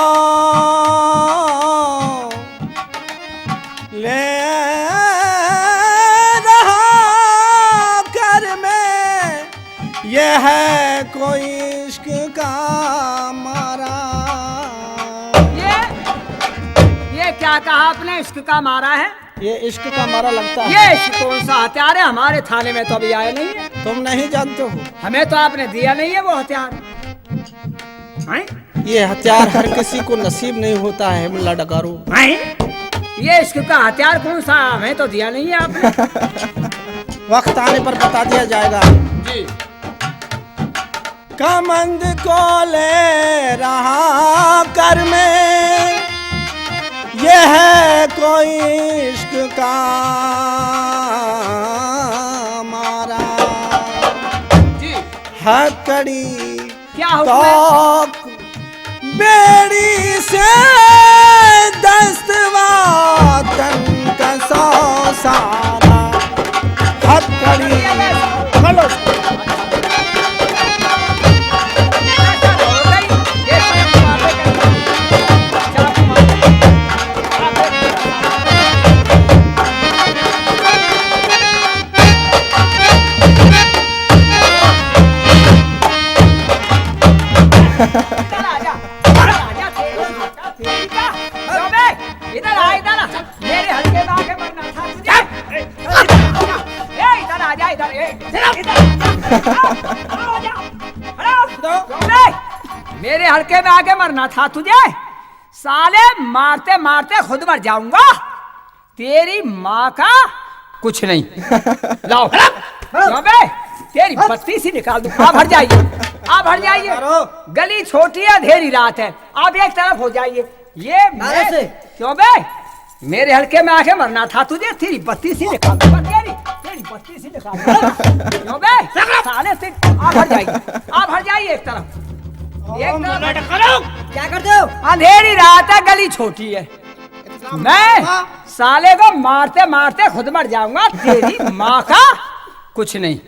ले रहा घर में, यह है कोई इश्क का मारा। ये क्या कहा आपने? इश्क का मारा है? ये इश्क का मारा लगता है। ये इश्क कौन सा हथियार है? हमारे थाने में तो अभी आया नहीं है। तुम नहीं जानते हो? हमें तो आपने दिया नहीं है वो हथियार। हैं? ये हथियार हर किसी को नसीब नहीं होता है मुल्ला डकारू। ये इश्क का हथियार कौन सा? हमें तो दिया नहीं है आपने। वक्त आने पर बता दिया जाएगा। जी कमंद को ले रहा कर में, यह है कोई इश्क का मारा। जी हथकड़ी क्या हुआ? तो बेड़ी से दस्तवा तन का सौ सारा। हथकड़ी हेलो इधर आ मेरे हल्के में आके मरना था तुझे। इधर आ जा, इधर मेरे हल्के में आके मरना था तुझे। साले मारते मारते खुद मर जाऊंगा। तेरी माँ का कुछ नहीं। लाओ तेरी बत्ती सी निकाल दूं। आप भर जाइए, आप भर जाइए। गली छोटी है, अंधेरी रात है, आप एक तरफ हो जाइए। ये मैं क्यों बे? मेरे हल्के में आके मरना था तुझे। तेरी बत्ती सी निकाल दूंगा, तेरी बत्ती सी निकाल दूंगा। क्यों बे? साले से आप भर जाइए, आप भर जाइए एक तरफ। क्या करते हो? अंधेरी रात है, गली छोटी है, मैं साले को मारते मारते खुद मर जाऊंगा। तेरी माँ का कुछ नहीं।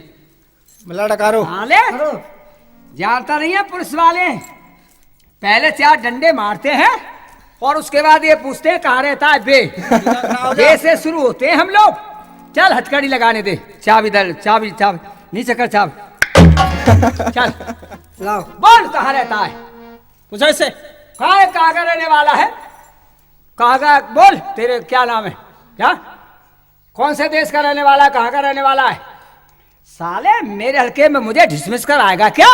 मुल्ला डकारू साले जानता नहीं है, पुलिस वाले पहले 4 डंडे मारते हैं और उसके बाद ये पूछते हैं कहाँ रहता है बे। बे से शुरू होते हैं हम लोग। चल हथकड़ी लगाने दे। चाबी दल, चाबी नीचे कर चाबी। चल लाओ, बोल कहाँ रहता है? पूछो इससे। कहाँ का रहने वाला है? कहाँ का? बोल तेरे क्या नाम है? क्या कौन से देश का रहने वाला है? कहाँ का रहने वाला है? साले मेरे हल्के में मुझे डिसमिस कर आएगा क्या?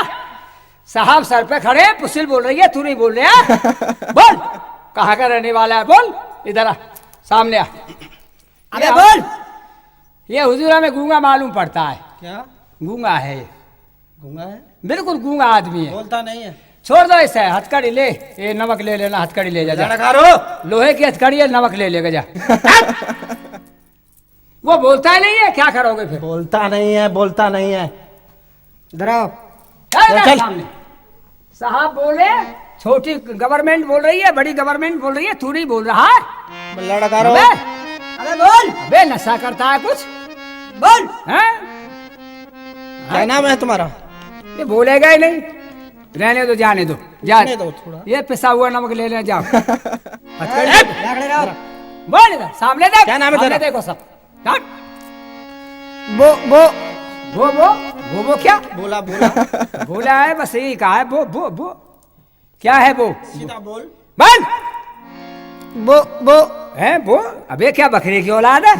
साहब सर पे खड़े हैं, पुसिल बोल रही है, तू नहीं बोल रहा है। बोल कहाँ का रहने वाला है, बोल इधर आ, सामने आ। अरे बोल, ये हुजूरा में गूंगा मालूम पड़ता है। क्या गूंगा है ये, गूंगा है? बिल्कुल गूंगा आदमी है। बोलता नहीं है। छोड़ दो इसे, हथकड़ी ले, ये नमक ले लेना, हथकड़ी ले जा, लोहे की हथकड़ी है, नमक ले लेगा जा। वो बोलता ही नहीं है, क्या करोगे फिर? बोलता नहीं है, बोलता नहीं है। इधर आओ। चल सामने। साहब बोले, छोटी गवर्नमेंट बोल रही है, बड़ी गवर्नमेंट बोल रही है, तू नहीं बोल रहा है। लड़का रो। अरे बोल बे, नशा करता है कुछ, बोल। हैं? क्या नाम है तुम्हारा? ये बोलेगा ही नहीं, रहने दो, जाने दो, जाने दो थोड़ा। ये पिसा हुआ नमक ले ले, जाओ। बोल इधर सामने देख, क्या नाम है तेरा? देखो सब। हट। वो वो वो क्या बोला बोला बोला है? बस यही कहा है, वो क्या है वो? सीधा बोल। बोल वो है वो। अबे क्या बकरी की औलाद है?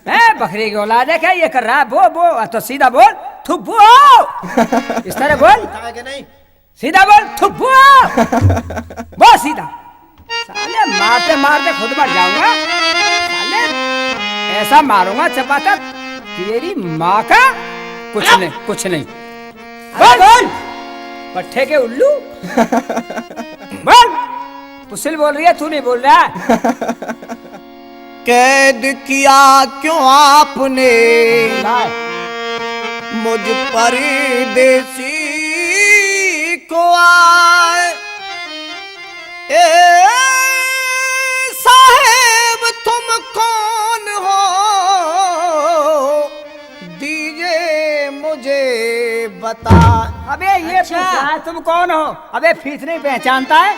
हैं, बकरी की औलाद है क्या ये कर रहा है? वो तो सीधा बोल, थुप्पू। इस तरह बोल, नहीं सीधा बोल, थुप्पू। बहुत सीधा। साले मारते मारते खुद मर जाऊंगा साले, ऐसा मारूंगा चपाता तेरी माँ का। कुछ नहीं बोल पट्टे के उल्लू। बोल, पुसिल बोल रही है, तू नहीं बोल रहा है। कैद किया क्यों आपने मुझ परदेसी को आए? ए साहेब तुम कौन हो, दीजिए मुझे बता। अबे ये पूछ रहा है तुम कौन हो? अबे फीस नहीं पहचानता है?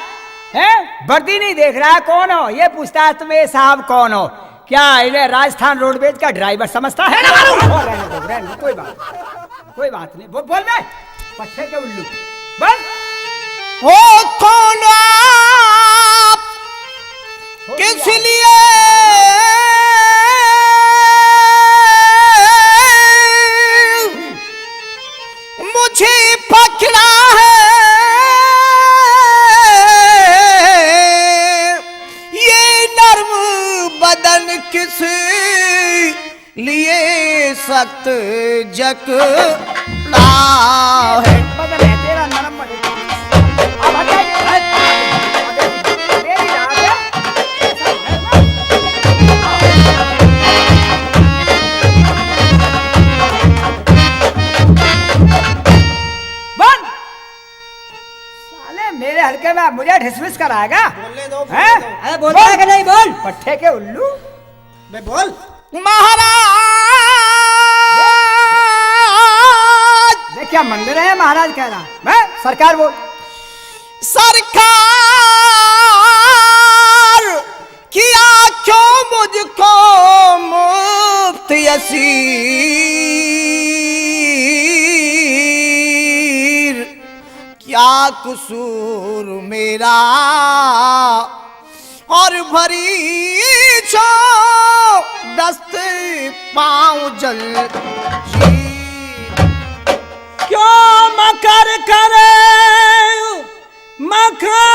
हैं? वर्दी नहीं देख रहा है, कौन हो? ये पूछता है तुम्हें साहब कौन हो? क्या इन्हें राजस्थान रोडवेज का ड्राइवर समझता है? रहने दो, कोई बात नहीं। बोल बे, पट्टे के उल्लू, बोल। हो कौन आप, किस लिए मुझे पकड़ा है? ये नर्म बदन किस लिए सख्त जकड़ा है? बदल है तेरा नरम बदल। अब हट मेरी रात है। बंद। साले मेरे हल्के में मुझे डिसमिस कराएगा? बोलने दो। हैं? अरे बोलता है कि नहीं? बोल पट्टे के उल्लू। बे बोल। महाराज देख क्या मंदिर है, महाराज कह रहा है। मैं सरकार बोल। सरकार किया क्यों मुझको मुफ्त यसीर? क्या कसूर मेरा और भरी छो दस्त पाँव जल क्यों मकर करे मकर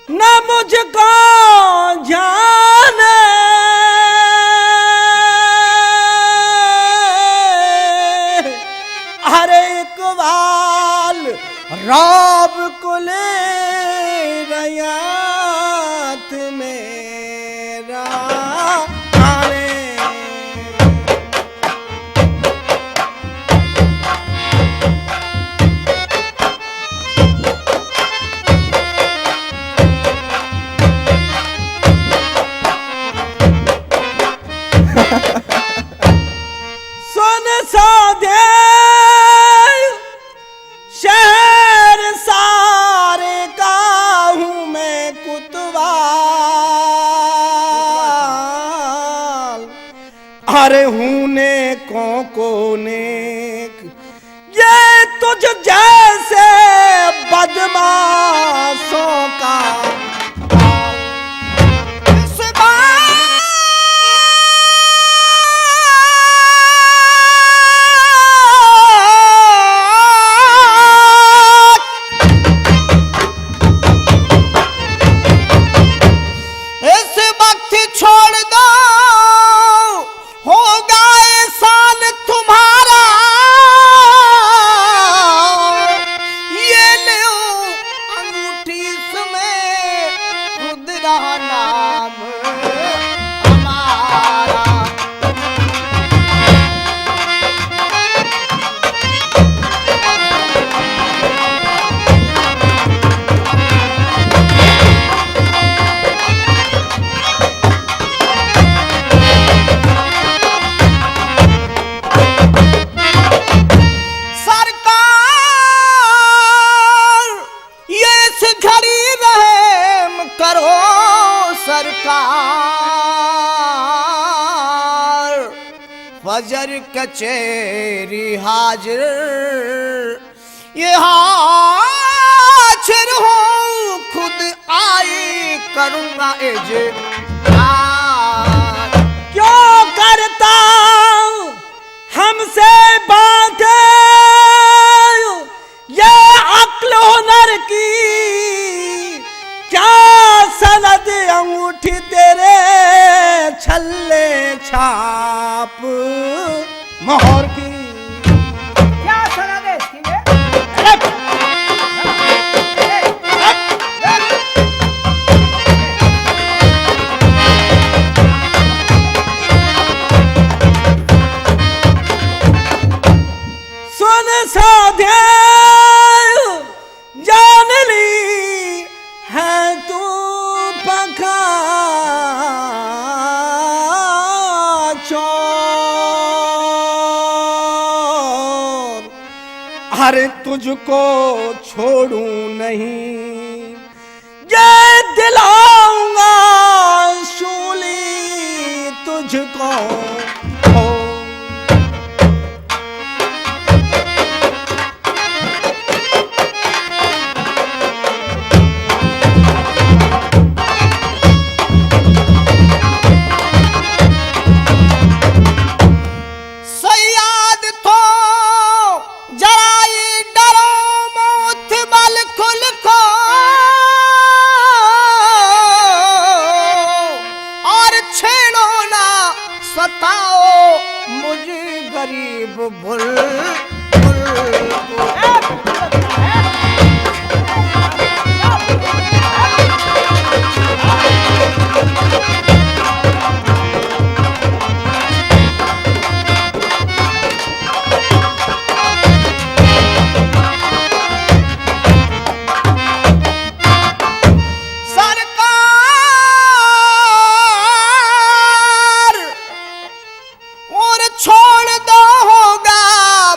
न मुझको जाने? अरे इकबाल रब को ले रयात मेरा आने। सुन साधे शहर सारे का हूँ मैं कुतवाल। अरे हूँ ने को नेक ये तुझ जैसे बदमाशों का इस बात फजर कचेरी हाजिर, ये हाजिर हो खुद आई करूँगा इजहार। क्यों करता हमसे बातें ये अक्ल हुनर की, क्या सनद अंगूठी तेरे छल्ले छाप मोहर की। क्या सनद है इसकी ये? सुन साधे जान ली है तू पका चोर, अरे तुझको छोड़ू नहीं ये दिलाऊंगा शूली तुझको हो। सयाद तो जराई डरो मौत बल खुल को, और छेड़ो ना सताओ मुझ गरीब बुलबुल को। सरकार और छोड़ दो होगा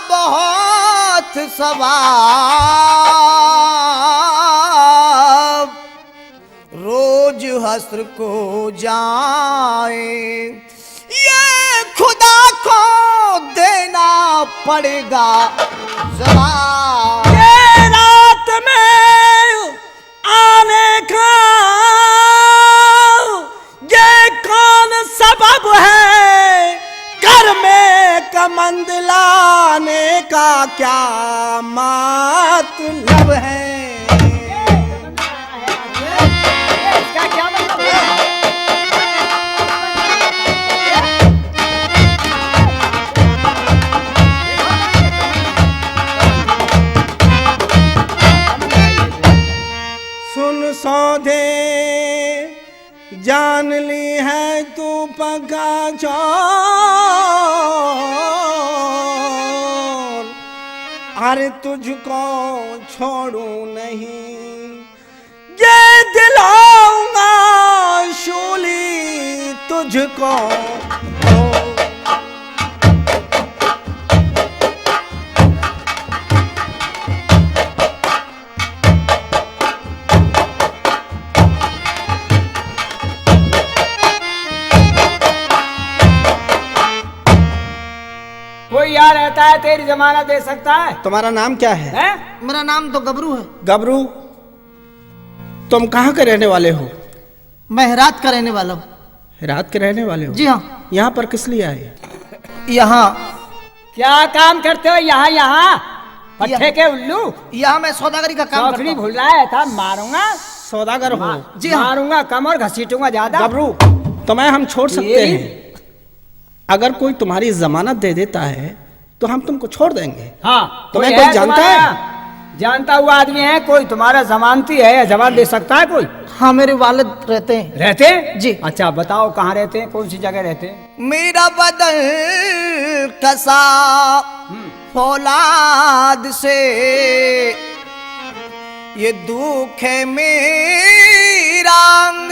बहुत सवाब, रोज हस्र को जाए ये खुदा को देना पड़ेगा जवाब। ये रात में आने का ये कौन सबब है, घर में कमंद लाने का क्या मतलब है। इसका क्या मतलब है? सुन सौदे जान ली है तू पका चोर, अरे तुझको छोड़ू नहीं ये दिलाऊंगा शूली तुझको हो। कोई यहाँ रहता है तेरी जमानत दे सकता है? तुम्हारा नाम क्या है? हैं? मेरा नाम तो गबरू है। गबरू, तुम कहाँ के रहने वाले हो? मैं हेरात का रहने वाला हूँ। रात के रहने वाले हो? जी हाँ। यहाँ पर किस लिए आए? यहाँ क्या काम करते हो यहाँ? यहाँ पट्टे के उल्लू, यहाँ मैं सौदागरी का काम करता चौकड़ी हूँ। भूल रहा है था, मारूंगा। सौदागर हो? जी हाँ। मारूंगा कम और घसीटूंगा ज्यादा। गबरू, तुम्हें हम छोड़ सकते ये- हैं। अगर कोई तुम्हारी जमानत दे देता है तो हम तुमको छोड़ देंगे। हाँ, तुम्हें है कोई जानता तुम्हारा? है? जानता हुआ आदमी है कोई तुम्हारा जमानती है या जवाब दे सकता है कोई? हाँ, मेरे वालिद रहते हैं। रहते हैं? जी। अच्छा बताओ कहाँ रहते हैं, कौन सी जगह रहते हैं? मेरा बदन कसा फौलाद से, ये दुख है मेरा अंग,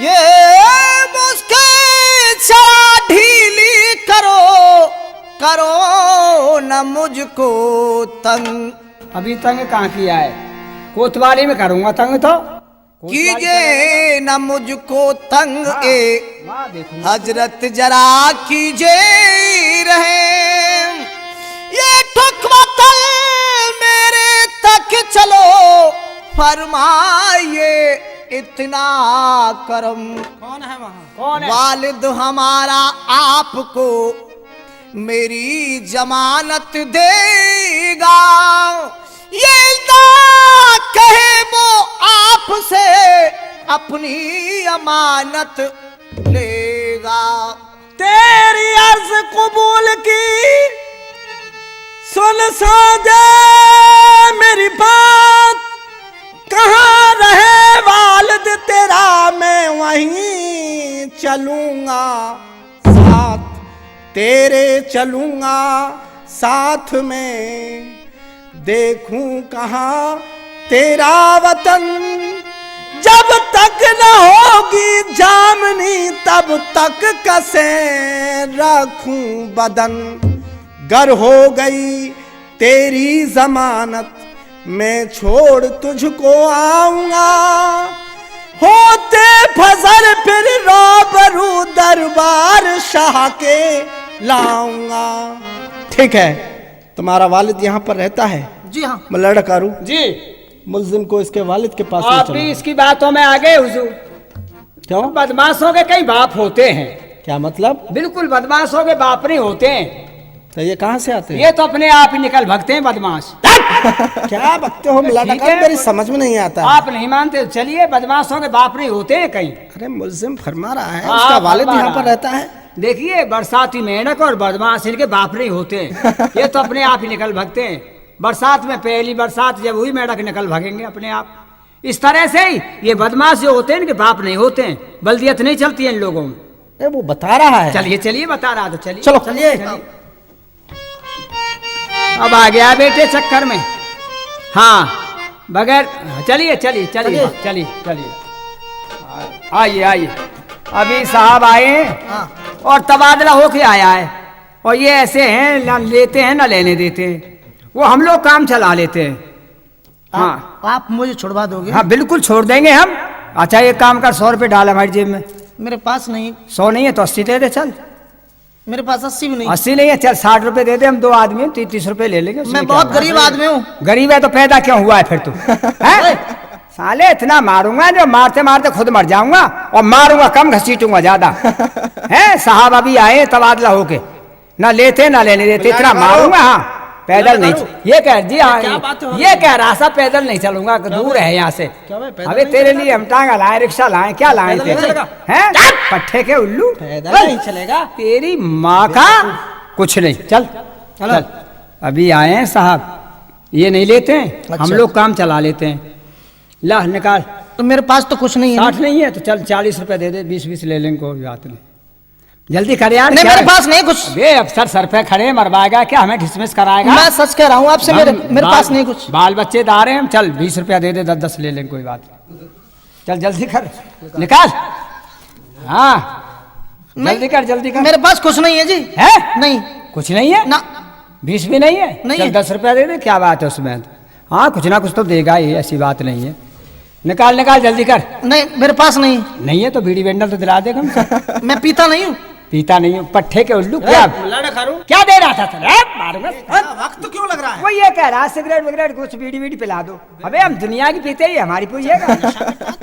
ये मुश्किल चला ढीली करो, करो न मुझको तंग। अभी तंग कहाँ किया है? कोतवाली में करूंगा तंग तो। कीजिए न मुझको तंग ए वाह देखो हजरत जरा कीजिए रहे ये ठुकवतल मेरे तक चलो फरमाइए इतना करम। कौन है वहाँ? कौन है? वालिद हमारा आपको मेरी जमानत देगा ये ना कहे वो आपसे अपनी अमानत लेगा। तेरी अर्ज कबूल की सुन साजे मेरी बात कहाँ रहे वालिद तेरा मैं वहीं चलूंगा साथ तेरे चलूंगा साथ में देखूं कहाँ तेरा वतन जब तक न होगी जामनी तब तक कसे रखूं बदन गर हो गई तेरी जमानत मैं छोड़ तुझको आऊंगा होते फजर फिर रोबरू दरबार शाह के लाऊंगा। ठीक है तुम्हारा वालिद यहाँ पर रहता है? जी हाँ। मैं लड़का रू जी मुल्जिम को इसके वालिद के पास ले आप चलो। भी इसकी बातों में आगे हुजूर। क्यों? बदमाशों के कई बाप होते हैं। क्या मतलब? बिल्कुल बदमाशों के बाप नहीं होते हैं। तो ये कहाँ से आते हैं? ये तो अपने आप ही निकल भगते हैं बदमाश। क्या बकते हो मिला ठीक है। मेरी समझ में नहीं आता। आप नहीं मानते चलिए बदमाशों के बाप नहीं होते हैं कहीं। अरे मुल्जिम फरमा रहा है हाँ, उसका वालिद फरमा यहाँ रहा पर है। रहता है। देखिए बरसाती मेंढक और बदमाश इनके बाप नहीं होते हैं। ये तो अपने आप ही निकल भगते हैं। बरसात में पहली बरसात जब हुई मेंढक निकल भगेंगे अपने आप। इस तरह से ही ये बदमाश जो होते हैं इनके बाप नहीं होते हैं। बल्दियत नहीं चलती है इन लोगों में। अरे वो बता रहा है। चलिए चलिए बता रहा तो चलिए चलो। चलिए अब आ गया बेटे चक्कर में। हाँ बगैर चलिए चलिए चलिए चलिए चलिए आइए आइए। अभी साहब आए और तबादला होके आया है और ये ऐसे हैं ना लेते हैं ना लेने देते हैं। वो हम लोग काम चला लेते हैं। हाँ आप मुझे छुड़वा दोगे? हाँ बिल्कुल छोड़ देंगे हम। अच्छा ये काम कर 100 रुपये डाल हमारी जेब में। मेरे पास नहीं। 100 नहीं है तो 80 दे दे चल। मेरे पास 80 भी नहीं। 80 नहीं है चल 60 रुपए दे दे। हम 2 आदमी 30 रुपए ले लेंगे। उसमें मैं क्या बहुत बात है? गरीब आदमी हूँ। गरीब है तो पैदा क्यों हुआ है फिर तू? हैं? साले इतना मारूंगा जो मारते मारते खुद मर जाऊंगा और मारूंगा कम घसीटूंगा ज्यादा। है साहब अभी आए तबादला होके ना लेते ना लेने देते इतना मारूंगा। हाँ पैदल नहीं ये कह जी हाँ ये कह रहा था पैदल नहीं चलूंगा दूर है यहाँ से। अबे तेरे लिए हम टांगा लाए रिक्शा लाए क्या लाए थे? हैं पट्टे के उल्लू पैदल नहीं चलेगा। तेरी माँ का कुछ नहीं। चल चल अभी आए हैं साहब ये नहीं लेते हैं हम लोग काम चला लेते हैं। ला निकाल। तो मेरे पास तो कुछ नहीं है। 60 नहीं है तो चल 40 रुपए दे दे 20 ले लेंगे कोई बात नहीं। जल्दी कर यार। नहीं क्या मेरे पास नहीं कुछ। बे अफसर सर पे खड़े मरवाएगा क्या हमें डिसमिस कराएगा? मैं सच कह रहा हूँ आपसे मेरे पास नहीं कुछ। बाल बच्चे दार हैं हम। चल 20 रुपया दे दे 10 ले लेंगे कोई बात नहीं। चल जल्दी कर निकाल। हाँ जल्दी कर। मेरे पास कुछ नहीं है जी। है नहीं कुछ नहीं है ना। 20 भी नहीं है। नहीं चल है। 10 रुपया दे दे क्या बात है उसमें। हाँ कुछ ना कुछ तो देगा ही ऐसी बात नहीं है। निकाल जल्दी कर। नहीं मेरे पास नहीं। नहीं है तो बीड़ी वेंडल तो दिला देगा हमसे। मैं पीता नहीं हूँ। पीता नहीं हूँ पट्टे के उल्लू क्या क्या दे रहा था तेरे? मारूंगा। वक्त क्यों लग रहा है? वो ये कह रहा सिगरेट वगैरह कुछ बीड़ी पिला दो। अबे हम दुनिया की पीते ही हमारी पिएगा।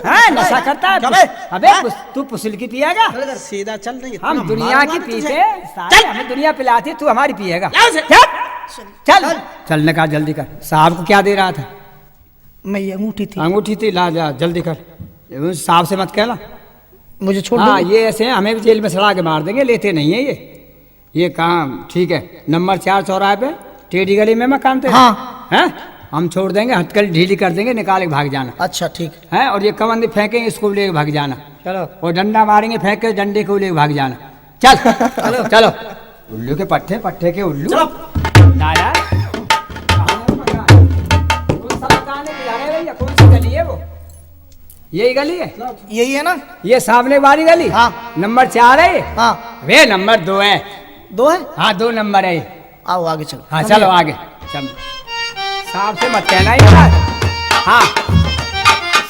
हाँ नशा करता है। अबे तू पुसिल की पिएगा? सीधा चल नहीं। हम दुनिया की पीते साले हमें दुनिया पिलाती तू हमारी पिएगा। चल चल निकाल जल्दी कर। साहब को क्या दे रहा था? मैं ये अंगूठी थी। अंगूठी थी ला जा जल्दी कर। साहब से मत कहना। मुझे छोड़ हाँ दो। ये ऐसे हैं हमें भी जेल में सड़ा के मार देंगे। लेते नहीं है ये काम। ठीक है नंबर 4 चौराहे पे टेढ़ी गली में मकान थे। हाँ। हैं हम छोड़ देंगे हथकड़ी ढीली कर देंगे निकाल के भाग जाना अच्छा ठीक है। और ये कमंद फेंकेंगे इसको लेके भाग जाना। चलो और डंडा मारेंगे फेंक के डंडे को लेके भाग जाना। चल चलो उल्लू के पट्टे के उल्लू ना यार। कौन सी गली है वो? यही गली है। यही है ना? ये सामने वाली गली। हाँ। नंबर 4 है। हाँ वे नंबर 2 है। 2 है। हाँ 2 नंबर है। आओ आगे चलो। हाँ चलो आगे चल। साहब से मत कहना ही यार। हाँ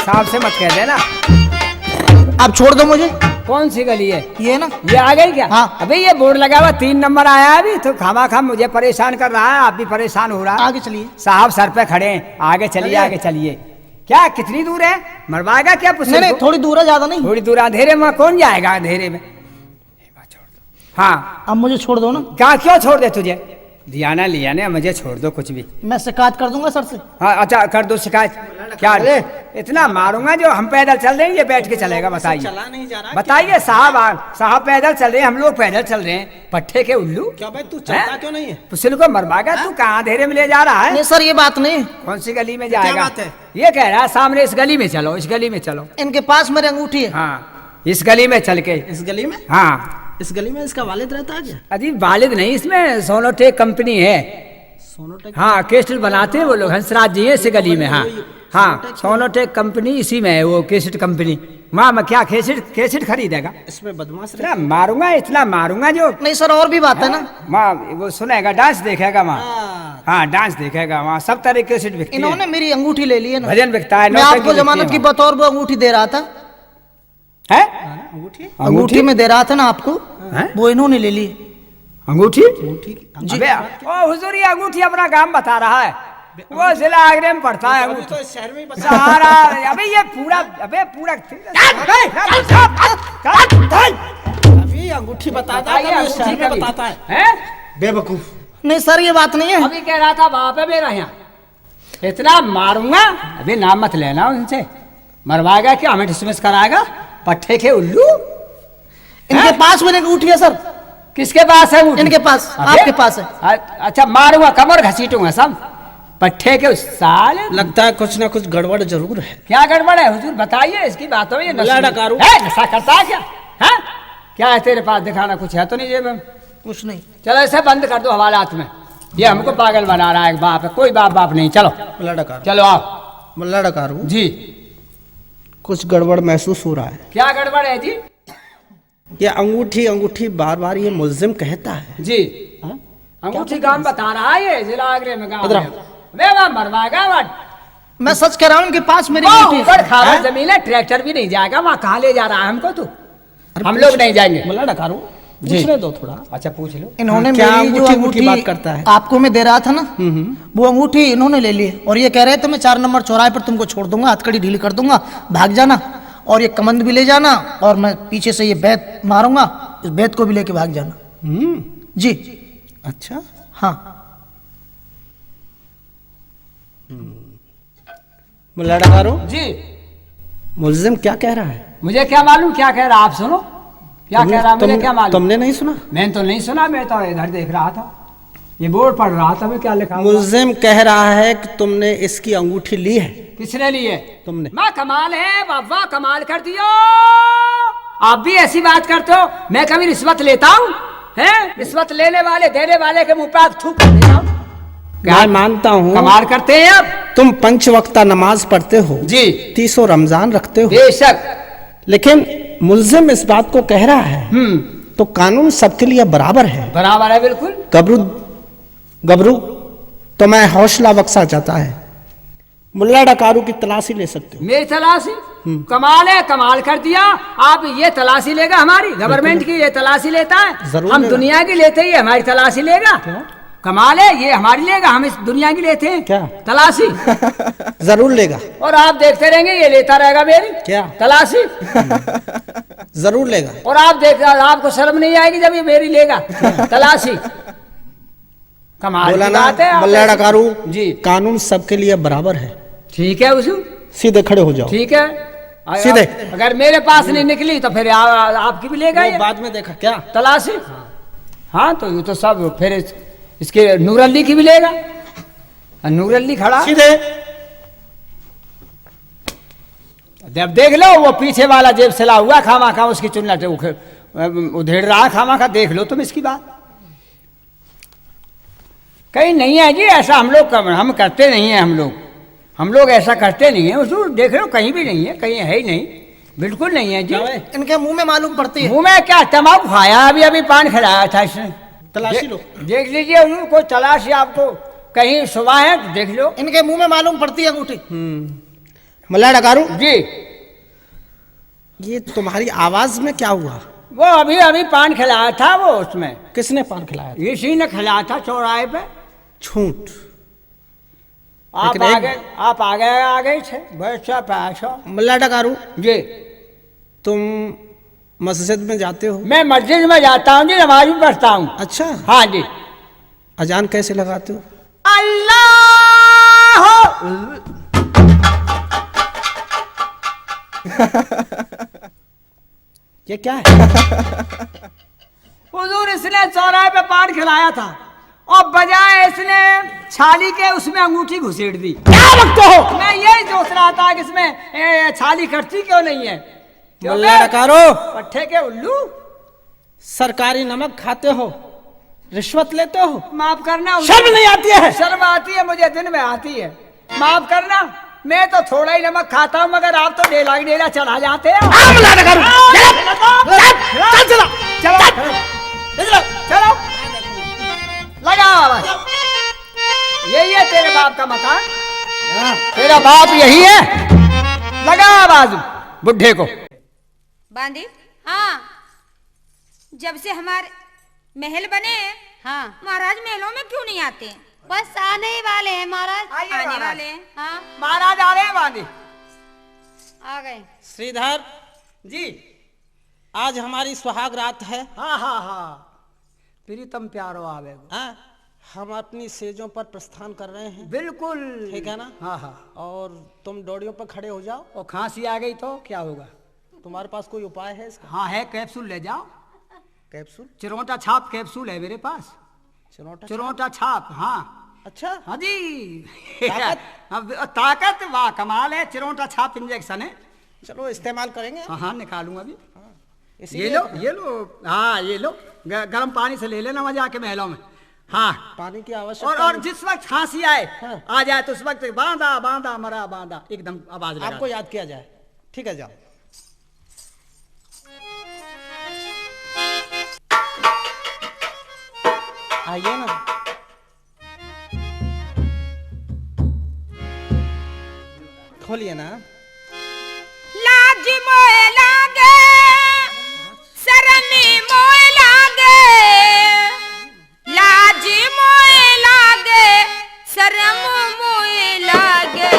साहब से मत कह देना। आप छोड़ दो मुझे। कौन सी गली है? ये ना, ये आ गई क्या? हाँ। अबे ये बोर्ड लगा हुआ 3 नंबर आया है अभी, तो खामा मुझे परेशान कर रहा है, आप भी परेशान हो रहा है। आगे चलिए। साहब सर पे खड़े हैं, आगे चलिए आगे चलिए। क्या कितनी दूर है? मरवाएगा क्या? नहीं नहीं, थोड़ी दूर है, ज्यादा नहीं। थोड़ी दूर। अंधेरे में कौन जाएगा? अंधेरे में। हाँ, अब मुझे छोड़ दो ना। क्या क्यों छोड़ दे तुझे? दियाना लिया ने, मुझे छोड़ दो कुछ भी। मैं शिकायत कर दूंगा सर से। हाँ अच्छा कर दो शिकायत। क्या इतना मारूंगा जो हम पैदल चल रहे हैं, ये बैठ के चलेगा? बताइए चला नहीं जा रहा। बताइए साहब। साहब पैदल चल रहे हैं, हम लोग पैदल चल रहे हैं, पट्टे के उल्लू। क्या भाई तू चलता क्यों नहीं है? पुसिल को मरवाएगा तू? कहाँ अंधेरे में ले जा रहा है? नहीं सर, ये बात नहीं। कौन सी गली में जाएगा? बात है? ये कह रहा है सामने इस गली में चलो, इस गली में चलो। इनके पास मेरी अंगूठी है। हाँ, इस गली में चल के। इस गली में? हाँ, इस गली में इसका वालिद रहता है क्या? अजी वालिद नहीं, इसमें सोनोटेक कंपनी है। सोनोटेक? हाँ, केस्टल बनाते हैं वो लोग, हंसराज जी है इस गली में। हाँ हाँ, सोनोटेक कंपनी इसी में है, वो केसेट कंपनी। माँ मैं क्या केसेट खरीदेगा? इसमें बदमाश इतना मारूंगा, इतना मारूंगा जो। नहीं सर, और भी बात है ना। माँ वो सुनेगा, डांस देखेगा वहाँ। हाँ डांस देखेगा वहाँ, सब तरह के केसेट बिकती है। इन्होंने मेरी अंगूठी ले ली है ना। भजन बिकता है। मैं आपको जमानत की बतौर वो अंगूठी दे रहा था। है अंगूठी में दे रहा था ना आपको, वो इन्होंने ले ली। अंगूठी? अबे ओ हुजूर, ये अंगूठी अपना काम बता रहा है, वो जिला आगरे में पड़ता है अंगूठी। तो शहर में ही बता। सहारा। अबे ये पूरा, अबे पूरा अभी अंगूठी बताता है, कभी शहर में बताता है। हैं? बेवकूफ। नहीं सर, ये बात नहीं है। अभी कह रहा था वहां पे मेरा यहाँ इतना मारूंगा। अभी नाम मत लेना उनसे, मरवाएगा क्या? हमें डिसमिस कराएगा, पट्टे के उल्लू। इनके पास मेरी अंगूठी है सर। किसके पास है अंगूठी? इनके पास, आपके पास है। अच्छा मारूंगा, कमर घसीटूंगा सब, पट्टे के उस साले। लगता है कुछ ना कुछ गड़बड़ जरूर है। क्या गड़बड़ है हुजूर? बताइए, इसकी बात हो। ये डकारू। नशा करता है क्या? है क्या है तेरे पास? दिखाना कुछ है तो नहीं जेब में? कुछ नहीं। चलो ऐसे बंद कर दो हवालात में, ये हमको पागल बना रहा है। एक बाप है, कोई बाप नहीं। चलो मुल्ला डकारू। चलो आओ। मुल्ला डकारू जी, कुछ गड़बड़ महसूस हो रहा है। क्या गड़बड़ है जी? ये अंगूठी बार बार ये मुल्जिम कहता है जी अंगूठी काम बता रहा है, ये जिला आगरे में गाँव मरवाएगा। मैं सच कह रहा हूँ, इनके पास मेरी वो अंगूठी ऊपर है। खारा जमीन है, ट्रैक्टर भी नहीं जाएगा वहाँ। कहाँ ले जा रहा है हमको तू? हम लोग नहीं जाएंगे। मुल्ला डकारू जी। पूछने दो थोड़ा। अच्छा पूछ लो। इन्होंने क्या मेरी जो अंगूठी की बात करता है? आपको मैं दे रहा था ना, वो अंगूठी इन्होंने ले ली। और ये कह रहे थे मैं 4 नंबर चौराहे पर तुमको छोड़ दूंगा, हथकड़ी ढीली कर दूंगा, भाग जाना, और ये कमंद भी ले जाना, और मैं पीछे से ये बैत मारूंगा, इस बैत को भी लेके भाग जाना। जी। अच्छा हाँ। मुल्ला डकारू जी मुल्जिम क्या कह रहा है? मुझे क्या मालूम क्या कह रहा? आप सुनो क्या कह रहा, मुझे क्या मालूम? तुमने नहीं सुना? मैंने तो नहीं सुना, मैं तो इधर देख रहा था, ये बोर्ड पढ़ रहा था मैं, क्या लिखा हुआ? मुल्जिम कह रहा है कि तुमने इसकी अंगूठी ली है। किसने ली है? तुमने। माँ कमाल है बाबा, कमाल कर दियो। आप भी ऐसी बात करते हो? मैं कभी रिश्वत लेता हूँ? हैं? रिश्वत लेने वाले देने वाले के मुंह पर थूक कर देता हूँ। मैं मानता हूँ कमाल करते हैं आप। तुम 5 वक्ता नमाज पढ़ते हो जी 30 रमजान रखते हो, बेशक, लेकिन मुल्जिम इस बात को कह रहा है तो कानून सबके लिए बराबर है। बराबर है बिल्कुल। गबरू तो मैं हौसला बख्शा चाहता है, मुल्ला डकारू की तलाशी ले सकते हो। मेरी तलाशी? कमाल है, कमाल कर दिया। आप ये तलाशी लेगा हमारी? गवर्नमेंट की ये तलाशी लेता है? जरूर हम लेगा। दुनिया की लेते ही हमारी तलाशी लेगा? कमाल है, ये हमारी लेगा, हम इस दुनिया की लेते हैं क्या? तलाशी। जरूर लेगा। और आप देखते रहेंगे ये लेता रहेगा मेरी क्या? तलाशी। जरूर लेगा। और आप देख, आपको शर्म नहीं आएगी जब ये मेरी लेगा तलाशी? कमाल बोला की ना बात है। आप मुल्ला ऐसे- डकारू जी कानून सबके लिए बराबर है। ठीक है उस, सीधे खड़े हो जाओ। ठीक है सीधे। अगर मेरे पास नहीं निकली तो फिर आपकी भी लेगा ये बाद में देखा क्या तलाशी। हाँ तो ये तो सब फिर इसके नूर अली की भी लेगा। नूर अली खड़ा, सीधे। जब देख लो वो पीछे वाला जेब सिला हुआ खामा खा, उसकी चुनट उधेड़ रहा खामा खा, देख लो तुम इसकी बात। कहीं नहीं है जी ऐसा, हम करते नहीं है, हम लोग ऐसा करते नहीं है। उसको देख लो कहीं भी नहीं है, कहीं है ही नहीं, बिल्कुल नहीं है जी। इनके मुंह में मालूम पड़ती है। मुंह में क्या? तमाकू खाया, अभी पान खिलाया था इसने। तलाशी लो। देख लीजिए हुजूर, कोई तलाशी आपको कहीं सुबह है तो देख लो। इनके मुंह में मालूम पड़ती है अंगूठी। मल्ला डकारू, जी। ये तुम्हारी आवाज में क्या हुआ? वो अभी अभी पान खिलाया था वो, उसमें किसने पान खिलाया था? इसी ने खिलाया था चौराहे पे। झूठ। आप लेकिन आ गए थे वैसा पैसा। मल्ला डकारू, जी। तुम मस्जिद में जाते हो? मैं मस्जिद में जाता हूँ जी, नमाज भी पढ़ता हूँ। अच्छा, हाँ जी। अजान कैसे लगाते हो? अल्लाह ये क्या है? हुजूर इसने चौराहे पे पान खिलाया था और बजाय इसने छाली के उसमें अंगूठी घुसेड़ दी। क्या बकते हो? मैं यही सोच रहा था कि इसमें छाली कटती क्यों नहीं है। मल्ला डकारो, पट्टे के उल्लू, सरकारी नमक खाते हो, रिश्वत लेते हो, माफ करना। शर्म नहीं आती है? शर्म आती है मुझे, दिन में आती है। माफ करना, मैं तो थोड़ा ही नमक खाता हूँ मगर आप तो डेला ही डेला चढ़ा जाते हैं। चलो लगा आवाज। यही है तेरे बाप का मकान? तेरा बाप यही है? लगा आवाज बुढ़े को। बांदी, हाँ, जब से हमारे महल बने, हाँ महाराज महलों में क्यों नहीं आते? बस आने ही वाले हैं महाराज। आने वाले हैं। हाँ महाराज आ रहे हैं बांधी। आ गए। श्रीधर जी। आज हमारी सुहाग रात है। हाँ हाँ हाँ, प्रीतम प्यारो आवे। हाँ, हम अपनी सेजों पर प्रस्थान कर रहे हैं। बिल्कुल ठीक है ना? हाँ हाँ। और तुम डोरियों पर खड़े हो जाओ। और खांसी आ गई तो क्या होगा? तुम्हारे पास कोई उपाय है इसका? हाँ है, कैप्सूल ले जाओ। कैप्सूल? चिरोटा छाप कैप्सूल है मेरे पास। चिरोटा छाप, हाँ। अच्छा, हाँ जी। ताकत? अब ताकत वाह कमाल है। चिरोटा छाप इंजेक्शन है। चलो इस्तेमाल करेंगे। हाँ हाँ, निकालूंगा अभी। ये इसीलिए लो ये लो। हाँ ये लो, गर्म पानी से ले लेना वहाँ जाके महलों में। हाँ, पानी की आवश्यकता और नहीं। जिस वक्त खांसी आए, हाँ। आ जाए तो उस वक्त बांधा बांधा मरा बांधा एकदम आवाज लगा। आपको याद किया जाए। ठीक है, जाओ। आइए ना। खोलिए ना। लाज मोए लागे, शरमी मोए लागे, लाज मोए लागे, शरम मोए लागे,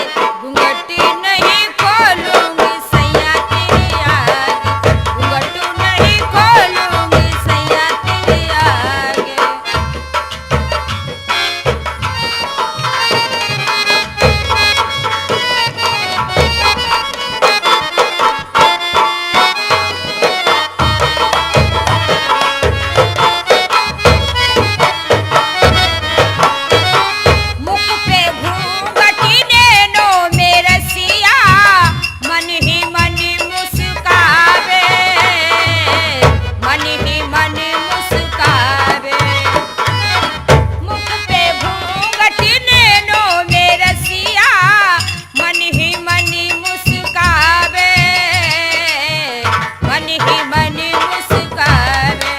घूंघट नहीं खोलूंगी सैया तेरे आगे, घूंघट नहीं खोलूंगी सैया तेरे आगे। मुख पे घूंघटी नैनो में रसिया, मन ही मन मुस्कावे, मन ही मन मुस्कावे। मुख पे घूंघटी नैनो में रसिया, मन ही मन मुस्कावे, मन ही मन मुस्कावे।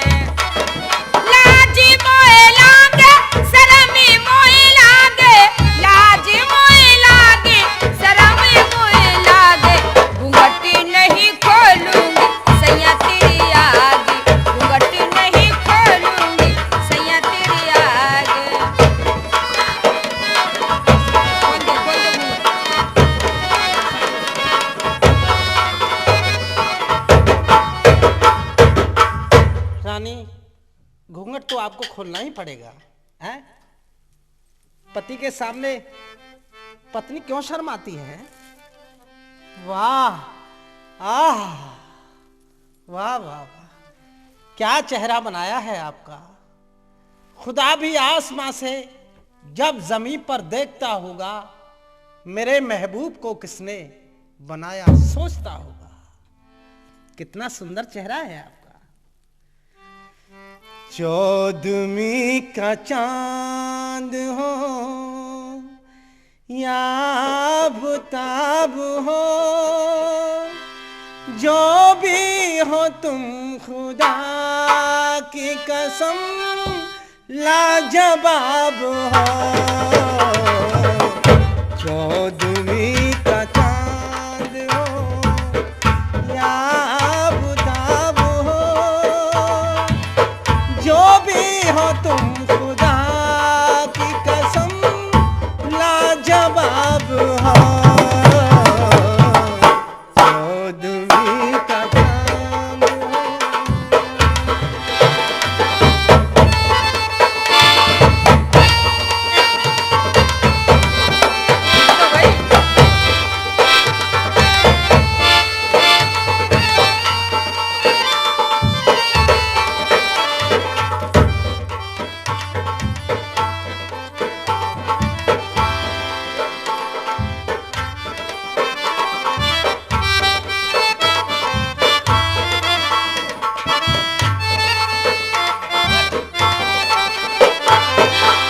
लाज मोए लागे, शरमी मोए लागे, लाज मोए लागे, शरमी मोए लागे, घूंघट नहीं खोलूंगी सैया तेरे आगे, घूंघट नहीं खोलूंगी सैया तेरे आगे। खोल दे घूंघट। रानी, घूंघट तो आपको खोलना ही पड़ेगा, हैं? पति के सामने पत्नी क्यों शर्माती है? वाह, आह, वाह वाह वाह, क्या चेहरा बनाया है आपका। खुदा भी आसमां से जब जमीन पर देखता होगा, मेरे महबूब को किसने बनाया सोचता होगा। कितना सुंदर चेहरा है आपका। चौदहवीं का चांद हो या आफताब हो, जो भी हो तुम खुदा की कसम लाजवाब हो। चौदहवीं का चांद हो तुम खुदा की कसम लाजवाब हो चौदहवीं का चांद हो। तो भाई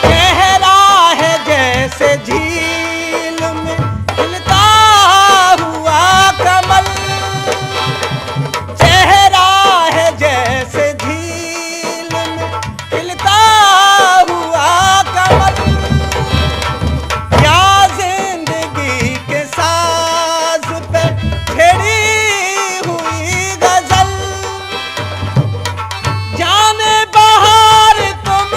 चेहरा है जैसे झील में खिलता हुआ कमल चेहरा है जैसे झील में खिलता हुआ कमल या जिंदगी के साज पे छेड़ी हुई गजल जाने बाहर तुम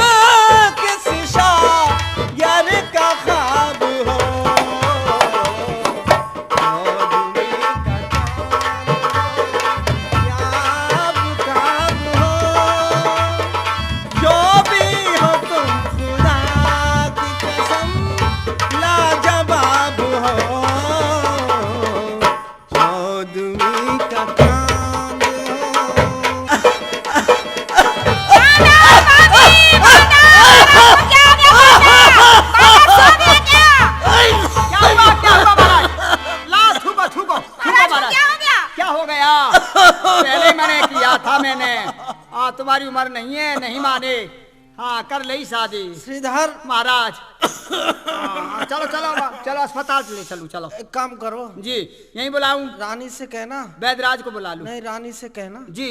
किस शायर का ख्वाब हो चौदहवीं का चांद याब ख्वाब हो जो भी हो तुम खुदा की कसम लाजवाब हो चौदहवीं का चांद हो क्या हुआ महाराज? लाश थूको थूको थूको महाराज। क्या हो गया? क्या हो गया? पहले मैंने किया था मैंने। तुम्हारी उम्र नहीं है, नहीं माने। हाँ कर ली शादी श्रीधर महाराज। चलो चलो चलो अस्पताल ले चलो चलो। एक काम करो जी यहीं बुलाऊं? रानी से कहना वैद्यराज को बुला लूं? नहीं रानी से कहना जी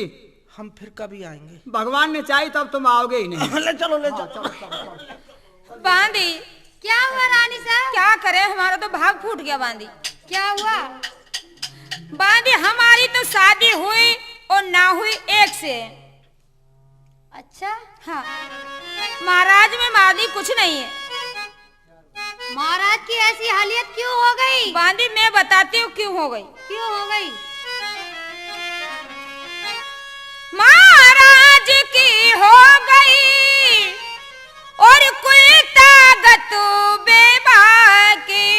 हम फिर कभी आएंगे भगवान ने चाही तब तुम आओगे ही नहीं। ले चलो ले चलो बांदी क्या हुआ रानी साहब? क्या करे, हमारा तो भाग फूट गया बांदी। क्या हुआ? बांदी हमारी तो शादी हुई और ना हुई एक से। अच्छा हाँ महाराज में मादी कुछ नहीं है। महाराज की ऐसी हालियत क्यों हो गई? बांदी मैं बताती हूँ क्यों हो गई। क्यों हो गई? महाराज की हो गई और कोई ताकत बेबाकी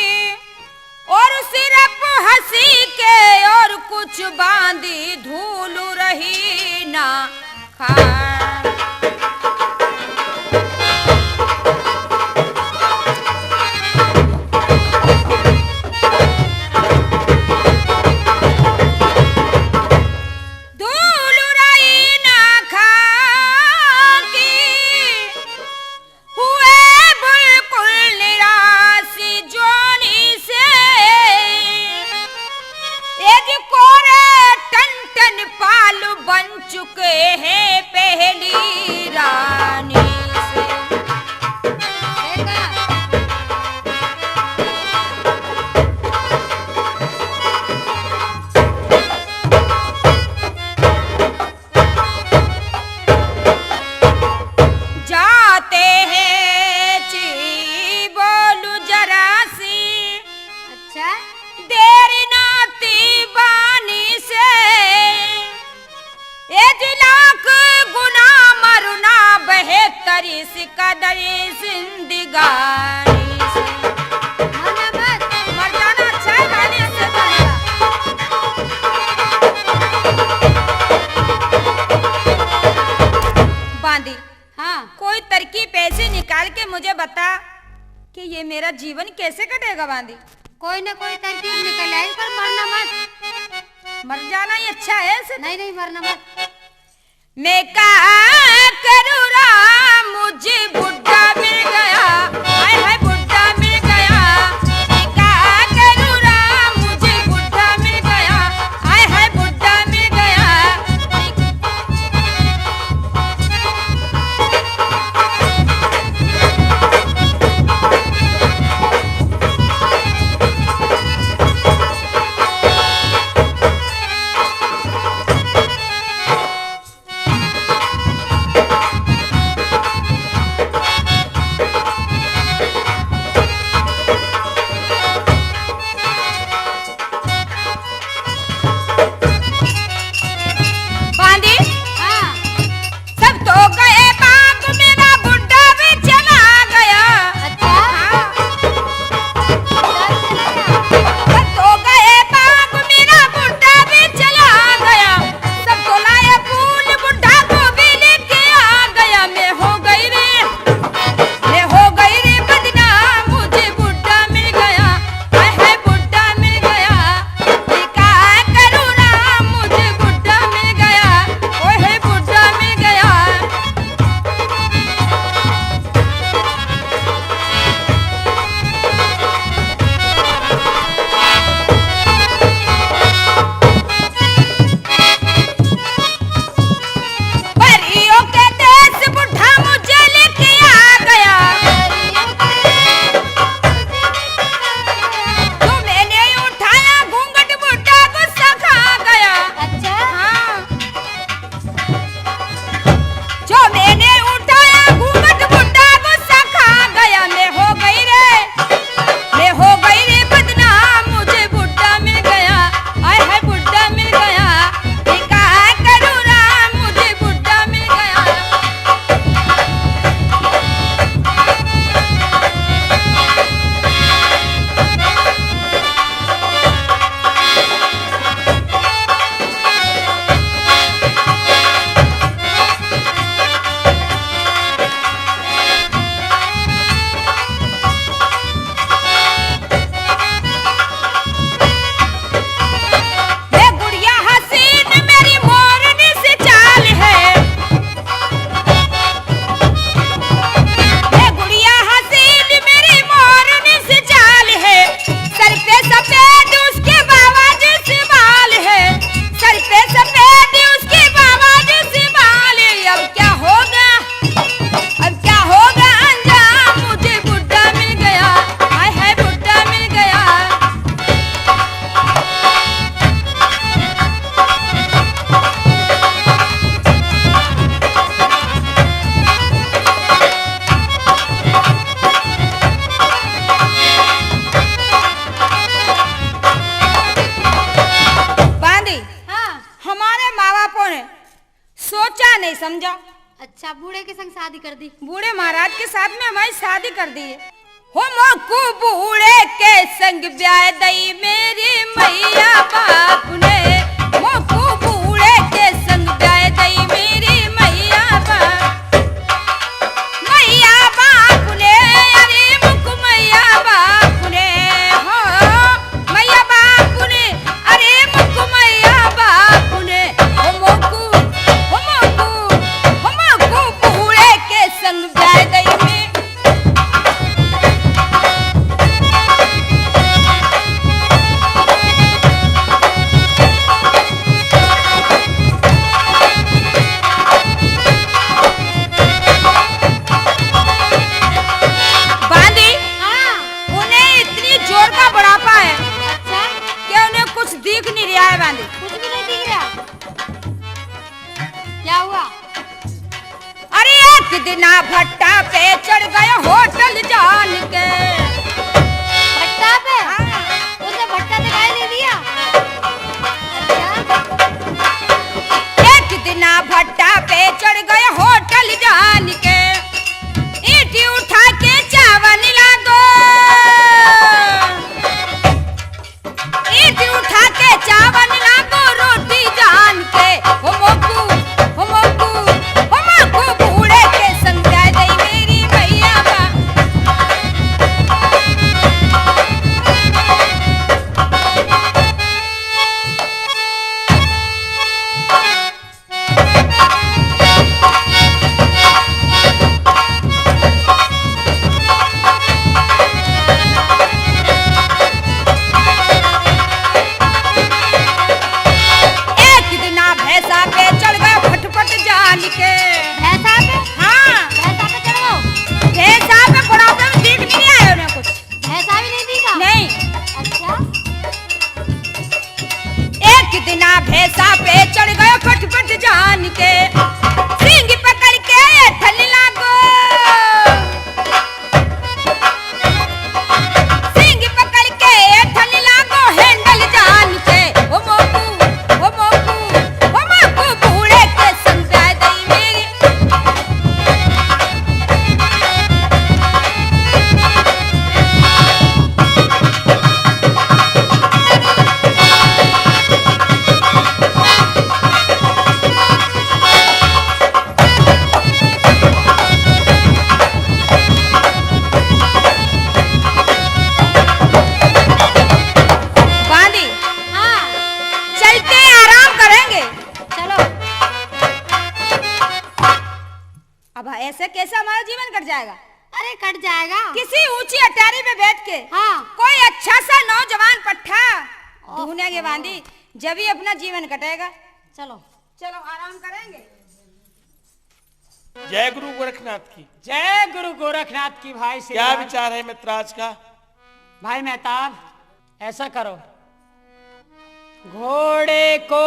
और सिर्फ हंसी के और कुछ बांधी धूल रही ना खा। धूल रही ना खा की हुए बिल्कुल निराशी जोनी से एक कोरे टन टन पालू बन चुके हैं पहली रानी से। देखा? जाते हैं ची बोलू जरा सी अच्छा देर नाती बानी से एक लाख गुना मरना बेहतरी से कदरी जिंदगानी से। मरना मत। मर जाना अच्छा है गाने से तो। बांदी हाँ कोई तरकीब ऐसे निकाल के मुझे बता कि ये मेरा जीवन कैसे कटेगा बांदी। कोई ना कोई तरकीब निकल आई पर मरना मत। मर जाना ही अच्छा है ऐसे। नहीं नहीं मरना मत। मैं क्या करूँ राम मुझे बुढ़ा मिल गया। हाय हाय बुढ़ा मिल गया। मैं क्या करूँ राम मुझे बुढ़ा मिल गया। हाय हाय बुढ़ा मिल गया। अच्छा, बूढ़े के संग शादी कर दी। बूढ़े महाराज के साथ में हमारी शादी कर दी है। हो मोकू बूढ़े के संग ब्याह दई मेरी मैया बाप ने, मोकू बूढ़े के संग ब्याह दई मेरी मैया बाप ने, अरे मुक मैया बाप ने, हो मैया बाप ने, अरे मुक मैया बाप ने, हो मोकू बूढ़े के संग ब्याह दई में। दिख नहीं रहा है बांधी, कुछ भी नहीं दिख रहा। क्या हुआ? अरे एक दिन भट्टा पे चढ़ गए होटल जान के। भट्टा पे? उसे भट्टा दिखाई दे दिया। एक दिन भट्टा पे चढ़ गए होटल जान के, ईंट उठा के चावल लागो, ईंट उठा के चावल लागो रोटी जान के। हो मोकू बूढ़े के संग ब्याह दई मेरी मैया बाप। भैंसा पे चढ़ गए फटफट जान के। भैंसा पे? हाँ, भैंसा पे चढ़ गए। भैंसा पे बुढ़ापे में दिख नहीं आया उन्हें कुछ। भैंसा भी नहीं दिखा? नहीं। अच्छा। एक दिन भैंसा पे चढ़ गए फटफट जान के, सींग पकड़ के ठल लागो, सींग पकड़ के ठल लागो हैंडल जान के। हो मोकू बूढ़े के संग ब्याह दई मेरी। बांधी, हाँ, चलते हैं, आराम करेंगे। चलो। अब ऐसे कैसे हमारा जीवन कट जाएगा? अरे कट जाएगा। किसी ऊंची अटारी पे बैठ के हाँ। कोई अच्छा सा नौजवान पट्टा ढूंढेंगे बांधी, जब ही अपना जीवन कटेगा। चलो। चलो आराम करेंगे। जय गुरु गोरखनाथ की। जय गुरु गोरखनाथ की। भाई से क्या विचार है मित्राज का? भाई मेहताब, ऐसा करो, घोड़े को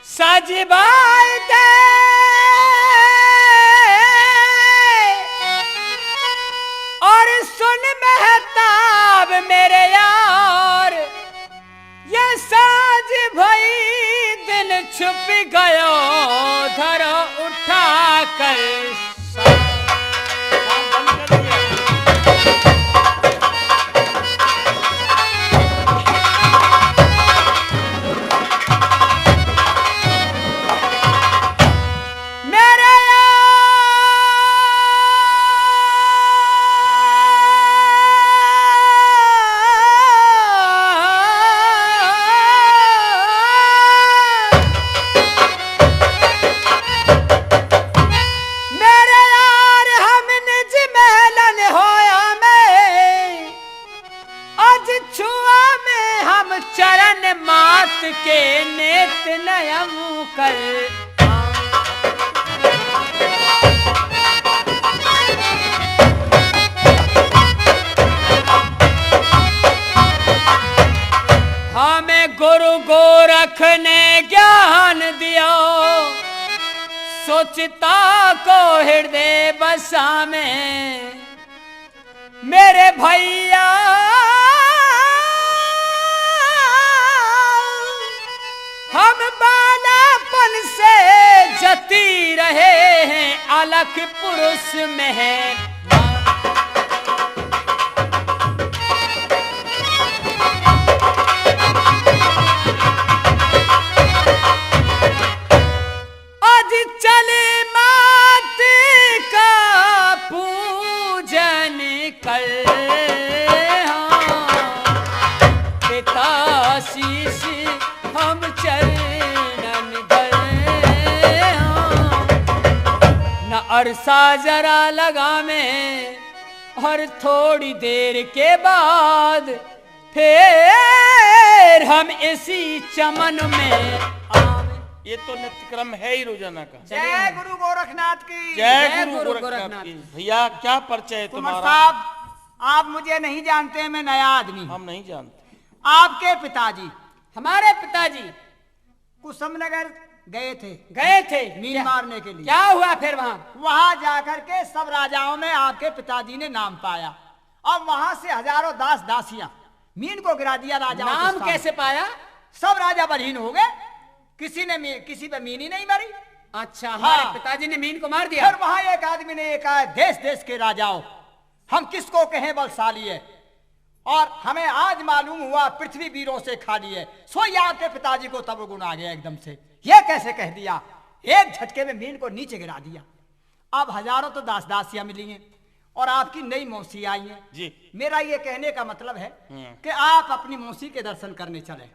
सजवाए दे, और सुन मेहताब मेरे यार, ये साज भई दिल छुप गयो, धरो उठा कर। चरण मात के नेत नयम कर, हमें गुरु गोरख ने ज्ञान दिया, सोचता को हृदय बसा में मेरे भैया, हम बाला मन से जती रहे हैं अलख पुरुष में आज चले मात का पूजन कर पिता शीश हम चरणन धर न अरसा जरा लगा में और थोड़ी देर के बाद फिर हम इसी चमन में ये तो नित्यक्रम है ही रोजाना का। जय गुरु गोरखनाथ की। जय गुरु गोरखनाथ की। भैया क्या परिचय है कुमार तुम्हारा? साहब, आप मुझे नहीं जानते, मैं नया आदमी हूँ। हम नहीं जानते। आपके पिताजी हमारे पिताजी कुसुमनगर गए थे मीन क्या- मारने के लिए। क्या हुआ फिर वहां जाकर के सब राजाओं में आपके पिताजी ने नाम पाया और वहां से हजारों दास दासियां मीन को गिरा दिया राजाओं के नाम सामने। कैसे पाया? सब राजा बलहीन हो गए, किसी पे मीन ही नहीं मरी। अच्छा, हमारे हाँ। पिताजी ने मीन को मार दिया। फिर वहां एक आदमी ने कहा, देश देश के राजाओं, हम किसको कहें बलशाली है, और हमें आज मालूम हुआ पृथ्वी वीरों से खाली है। सो ये आपके पिताजी को तब गुण आ गया एकदम से, ये कैसे कह दिया, एक झटके में मीन को नीचे गिरा दिया। अब हजारों तो दास दासियां मिली हैं और आपकी नई मौसी आई है जी। मेरा ये कहने का मतलब है कि आप अपनी मौसी के दर्शन करने चले।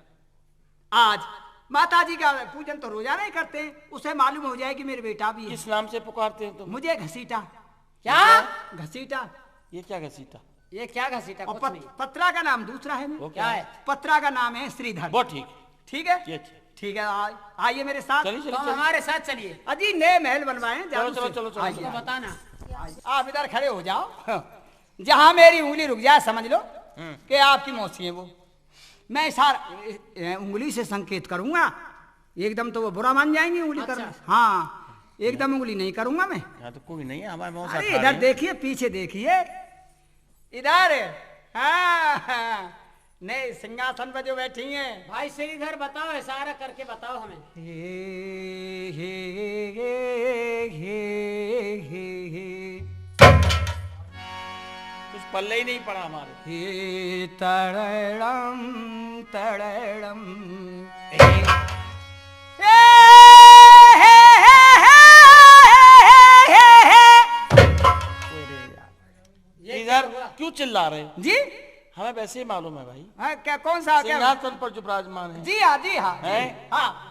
आज माताजी का पूजन तो रोजाना ही करते हैं, उसे मालूम हो जाए कि मेरे बेटा भी है। किस नाम से पुकारते हैं तुम? मुझे घसीटा। क्या घसीटा? ये क्या घसीटा? ये क्या घसीटा? और कुछ नहीं। पत्रा का नाम दूसरा है। वो क्या है? पत्रा का नाम है श्रीधर। वो ठीक ठीक है, ये ठीक। ठीक है। आइए मेरे साथ। चलिए तो हमारे साथ चलिए। अजी नए महल बनवाए हैं, जादू चलो, से। चलो, चलो, आइए, चलो। आइए। बताना। आप इधर खड़े हो जाओ, जहां मेरी उंगली रुक जाए समझ लो कि आपकी मौसी है वो। मैं इशारा उंगली से संकेत करूंगा, एकदम तो वो बुरा मान जाएंगे उंगली करना। हाँ, एकदम उंगली नहीं करूंगा मैं। यहाँ तो कोई नहीं है, हमारे मौसा अरे खा इधर रहे हैं। देखिए, पीछे देखिए, इधर। हाँ, नहीं, सिंहासन पर जो बैठी हैं। भाई श्रीधर बताओ, इशारा करके बताओ हमें। हे हे हे हे हे कुछ पल्ले ही नहीं पड़ा हमारे। हे तड़ड़म तड़ड़म इधर क्यों चिल्ला रहे? जी हमें वैसे ही मालूम है भाई, हाँ, क्या कौन सा क्या? सिंहासन पर जो विराजमान है, जी हाँ, जी हाँ, हैं? हाँ,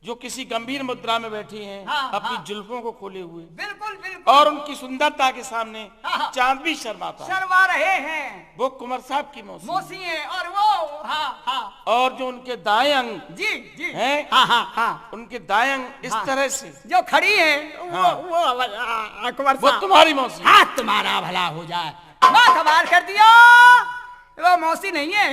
जो किसी गंभीर मुद्रा में बैठी हैं, हाँ, अपनी हाँ। जुल्फों को खोले हुए, बिल्कुल बिल्कुल। और उनकी सुंदरता के सामने हाँ। चांद भी शर्माता है। शर्मा रहे हैं। वो कुंवर साहब की मौसी मौसी है, और वो हाँ हाँ और जो उनके दाएं अंग जी जी हैं, हाँ हाँ हाँ, उनके दाएं अंग इस हाँ। तरह से, जो खड़ी है हाँ। वो अकबर वो साहब। तुम्हारी मौसी। हाथ तुम्हारा भला हो जाए, माँ कमाल कर दिया। वो मौसी नहीं है,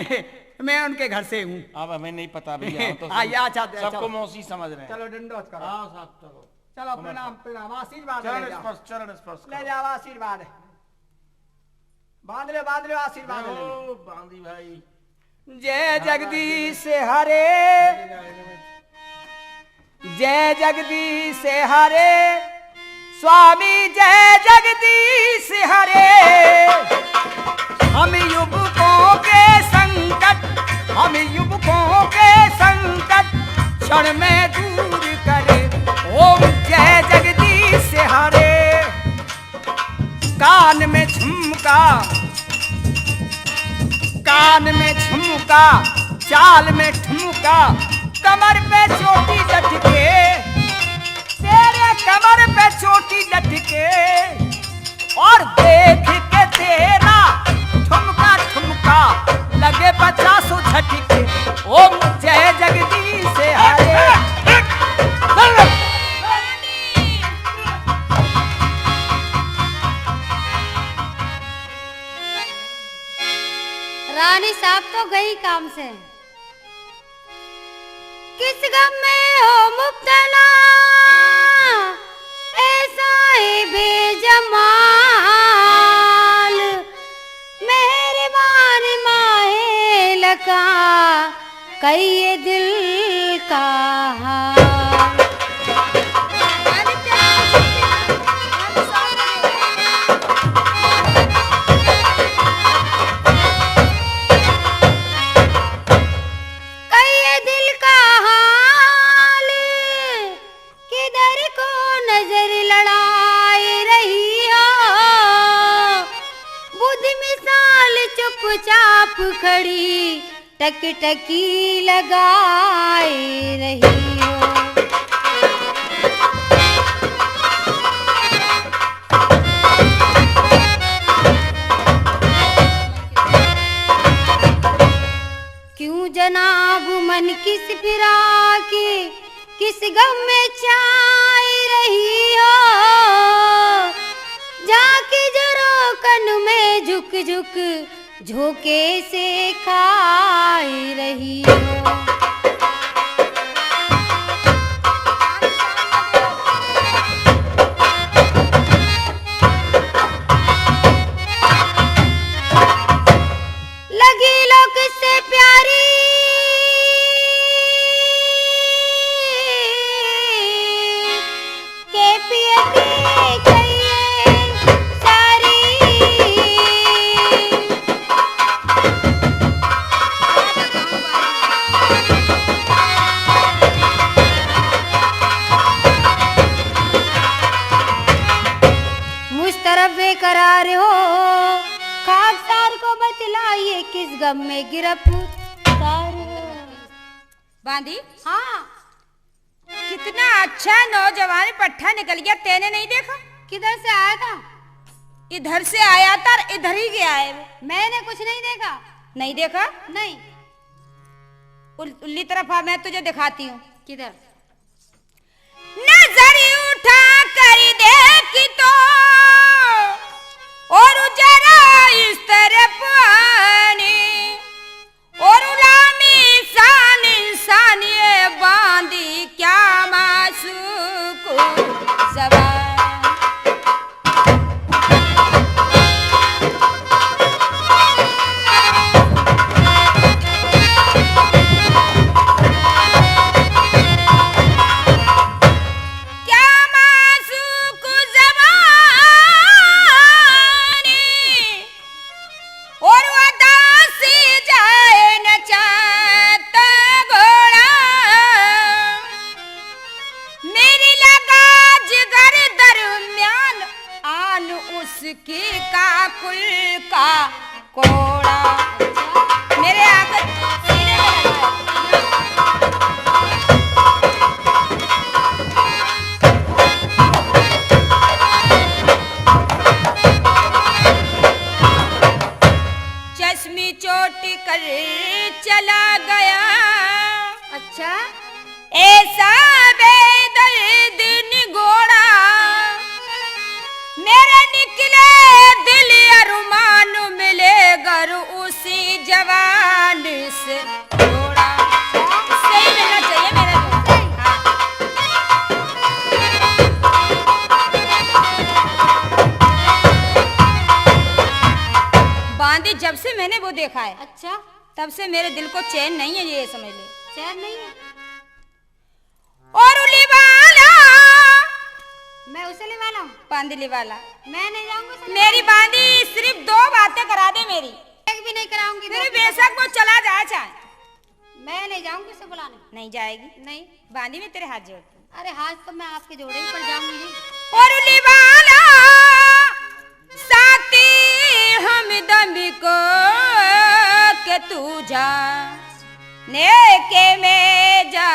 मैं उनके घर से हूँ। अब हमें नहीं पता भैया, हम तो आइए, अच्छा, सबको चलो। मौसी समझ रहे हैं। चलो दंडोत करो। हाँ साहब, चलो चलो, प्रणाम प्रणाम, आशीर्वाद चरण ले जाओ। स्पर्श, चरण स्पर्श ले करो। जाओ आशीर्वाद, बांध लो आशीर्वाद ले लो। ओ, बांदी भाई, जय जगदीश हरे, जय जगदीश हरे, स्वामी जय जगदीश हरे। हम युवकों के संकट, हम युवकों के संकट क्षण में दूर करे। ओम जय जगदीश हरे। कान में झुमका, कान में झुमका, चाल में ठुमका, कमर पे चोटी लटके, तेरे कमर पे चोटी लटके, और देख के तेरा ठुमका ठुमका लगे 50 झटके। ओम जय जगदीश हरे। रानी साहब तो गई काम से। किस गम में हो मुब्तला, ऐसा ही बेजमाल, मेहरबान माहे लका, कहिए दिल का हाल। चुपचाप खड़ी टकटकी लगाए रही हो। क्यों जनाब मन किस फिरा के किस गम में चाय रही हो। जाके जरो कन में झुक झुक झोंके से खाई रही हो। लगी लोग से प्यारी बेकरार हो। खाकसार को बतलाइए किस गम में गिरफ्तार हो। बांदी, हाँ, कितना अच्छा नौजवान पट्टा निकल गया, तेने नहीं देखा? किधर से आया था? इधर से आया था और इधर ही गया है वो। मैंने कुछ नहीं देखा। नहीं देखा? नहीं। उल्ली तरफ आ, मैं तुझे दिखाती हूँ। किधर? नजर उठा कर देखी तो और जरा इस तरफ आने और उलामी सान इंसान ये बांधी क्या मासूक ज़बान। उसकी काकुल का कोड़ा मेरे आकर सीने में चश्मी चोटी कर चला गया। अच्छा, ऐसा बेदर्द निगोड़ा मेरे निकले दिल अरमान मिले गर उसी जवान से जोड़ा। सही मिलना चाहिए मेरे को। हाँ। बांदी, जब से मैंने वो देखा है, अच्छा, तब से मेरे दिल को चैन नहीं है, ये समझ ले। चैन नहीं है? और उली वाला मैं उसे ले वाला हूँ। बांदी वाला मैं नहीं जाऊंगी। मेरी बांदी सिर्फ 2 बातें करा दे मेरी। एक भी नहीं कराऊंगी। फिर बेशक वो चला जाए चाहे। मैं नहीं जाऊंगी उसे बुलाने। नहीं जाएगी? नहीं। बांदी में तेरे हाथ जोड़ती हूँ। अरे हाथ तो मैं आपके जोड़े ही पड़ जाऊंगी। और उली वाला साथी हम दम को के तू जा नेके में जा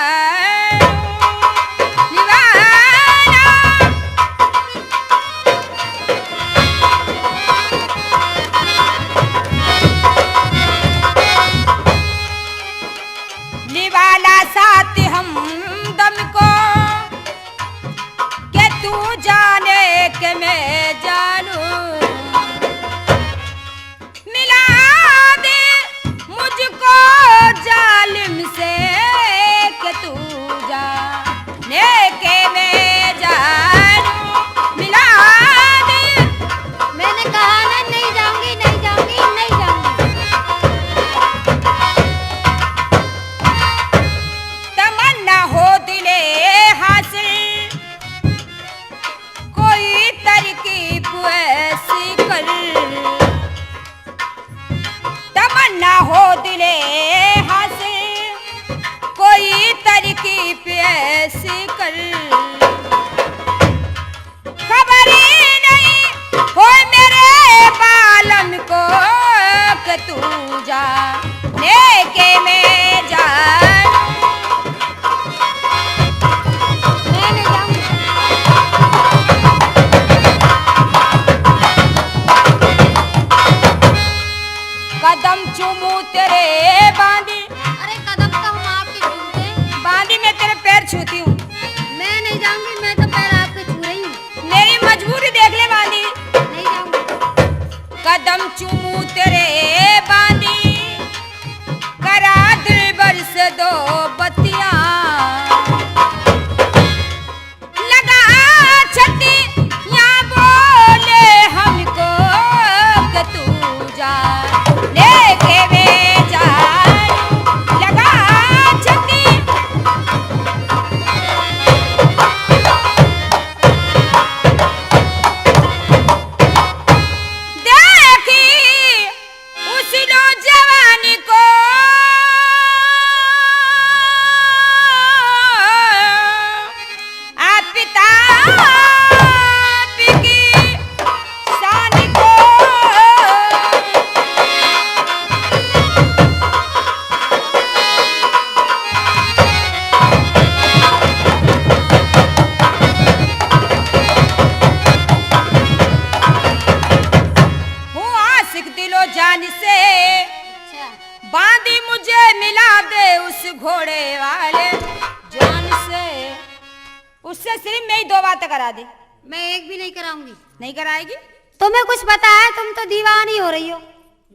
निवाला साथ हम दम को के तू जाने के मैं जानू मिला दे मुझको जालिम से के तू जाने के मैं जानू मिला दे। मैंने कहा ना, नहीं जाऊंगी, नहीं जाऊंगी, नहीं जाऊंगी। तमन्ना हो दिले हासिल कोई तरकीब ऐसी कर। तमन्ना हो दिले हासिल कोई तरकीब ऐसी कर। खबर ही नहीं हो मेरे बालम को कि तू मैं तो पैर आपके छू रही हूँ। मेरी मजबूरी देख ले बांदी, नहीं जाऊंगी। कदम चूमू तेरे बांदी, करा दिल बरस दो बत्तियां, लगा छती या बोले हमको कि तू जा लेके वे जा, लगा छती देखी उस नौजवानी को, आप पिता की शान को, हूँ आशिक दिलो जान से, अच्छा, बांदी मुझे मिला दे उस घोड़े वाले जान से, उससे सिर्फ मैं ही 2 बातें करा दी। मैं एक भी नहीं कराऊंगी। नहीं कराएगी? तुम्हें कुछ पता है? तुम तो दीवानी हो रही हो।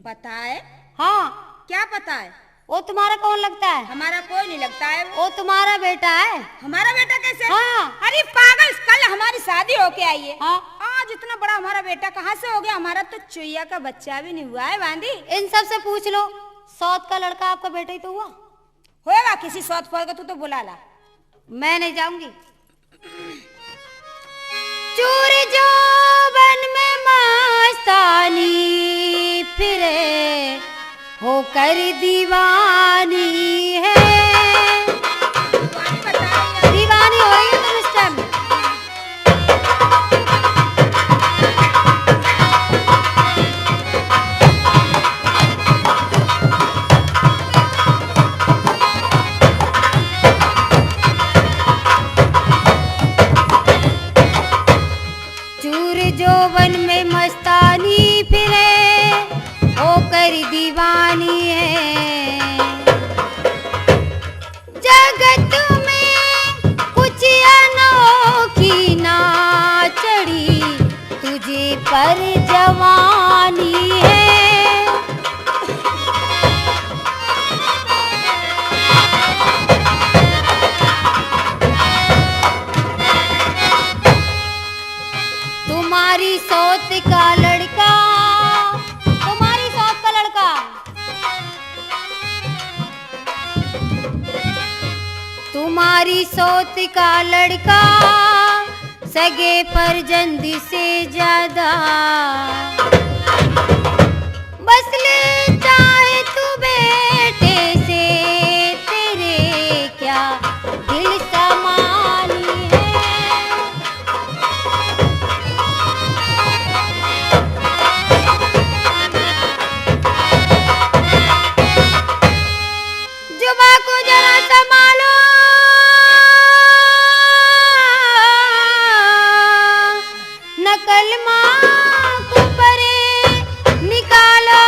पता है? हाँ, क्या पता है? वो तुम्हारा कौन लगता है? हमारा कोई नहीं लगता है। वो तुम्हारा बेटा है। हमारा बेटा कैसे? हाँ। अरे पागल, कल हमारी शादी होके आई है। हाँ। आज इतना बड़ा हमारा बेटा कहाँ से हो गया? हमारा तो चुईया का बच्चा भी नहीं हुआ है बांदी। इन सब से पूछ लो, सौत का लड़का आपका बेटा ही तो हुआ। होएगा किसी सौत फौत का, तू तो बुला ला। मैं नहीं जाऊंगी। चूर जोबन में मस्तानी फिरे, होकर दीवानी है। दीवानी हो रही है तुम इस टाइम। चूर जोबन में मस्तानी फिरे, होकर दीवानी है। जगत में कुछ अनोखी ना चढ़ी, तुझे पर जवानी है। तुम्हारी सौत का लड़का, तुम्हारी सौत का लड़का, तुम्हारी सौत का लड़का, सगे पर जंद से ज्यादा, बस ले चाहे तू बेटे से, तेरे क्या दिल समानी है। जुबा को जरा संभालो, नकल माँ को परे निकालो।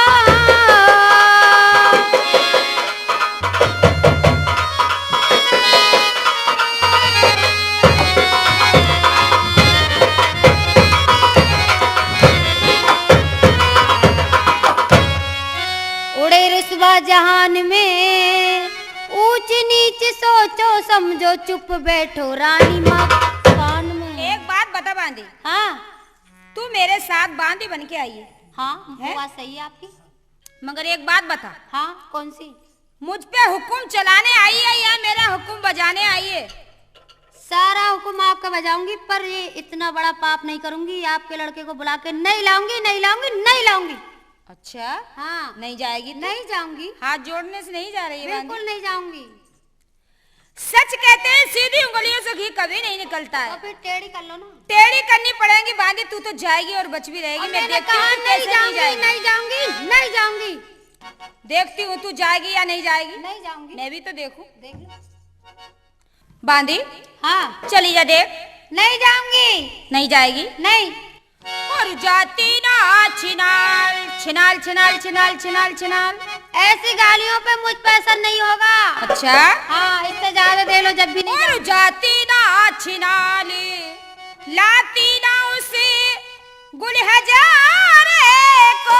उड़े रुस्वा जहान में, ऊंच नीच सोचो समझो, चुप बैठो रानी माँ कान में। एक बात बता बांदी, हाँ तू मेरे साथ बांदी बन के आई है, हाँ, है? वो बात सही है आपकी। मगर एक बात बता, हाँ, कौन सी? मुझ पे हुक्म चलाने आई है या मेरा हुक्म बजाने आई है? सारा हुक्म आपका बजाऊंगी, पर ये इतना बड़ा पाप नहीं करूंगी। आपके लड़के को बुला के नहीं लाऊंगी, नहीं लाऊंगी, नहीं लाऊंगी। अच्छा, हाँ, नहीं जाएगी तू? नहीं जाऊंगी, हाथ जोड़ने से नहीं जा रही है बांदी? बिल्कुल नहीं जाऊंगी। सच कहते हैं सीधी उंगलियों से घी कभी नहीं निकलता तो है। फिर टेढ़ी कर लो ना। टेढ़ी करनी पड़ेगी बांदी, तू तो जाएगी और बच भी रहेगी। और मैं मैंने देखती हूँ कहा तू नहीं कैसे जाऊंगी, जाएगी। नहीं जाऊंगी, नहीं जाऊंगी, देखती हूँ तू जाएगी या नहीं जाएगी। नहीं जाऊंगी। मैं भी तो देखूं। देख लो। बांदी, हाँ, चली जा देख। नहीं जाऊंगी, नहीं जाएगी? नहीं। और जाती ना छिनाल छिनाल छिनाल छिनाल छिनाल छिनाल। ऐसी गालियों पे मुझ पे असर नहीं होगा। अच्छा, हाँ, इससे ज्यादा दे लो जब भी नहीं और जाती ना छिनाली लाती ना उसे गुल हजारे को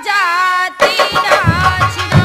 जाती ना छिना।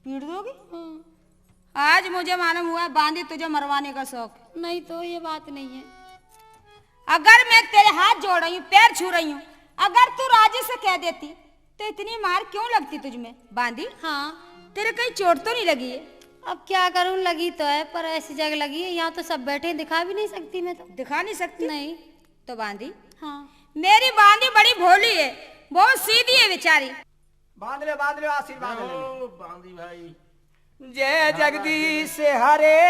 पीट दोगी? आज मुझे मालूम हुआ बांदी तुझे मरवाने का शौक। नहीं तो ये बात नहीं है। अगर मैं तेरे हाथ जोड़ रही हूँ, पैर छू रही हूँ, अगर तू राजी से कह देती तो इतनी मार क्यों लगती तुझ में बांदी? हाँ, तेरे कहीं चोट तो नहीं लगी है? अब क्या करूं, लगी तो है पर ऐसी जगह लगी है, यहाँ तो सब बैठे दिखा भी नहीं सकती मैं। तो दिखा नहीं सकती? नहीं। तो बांदी? हाँ, मेरी बांदी बड़ी भोली है, बहुत सीधी है बेचारी। बांध लो आशीर्वाद लो बांदी भाई। जय जगदीश हरे,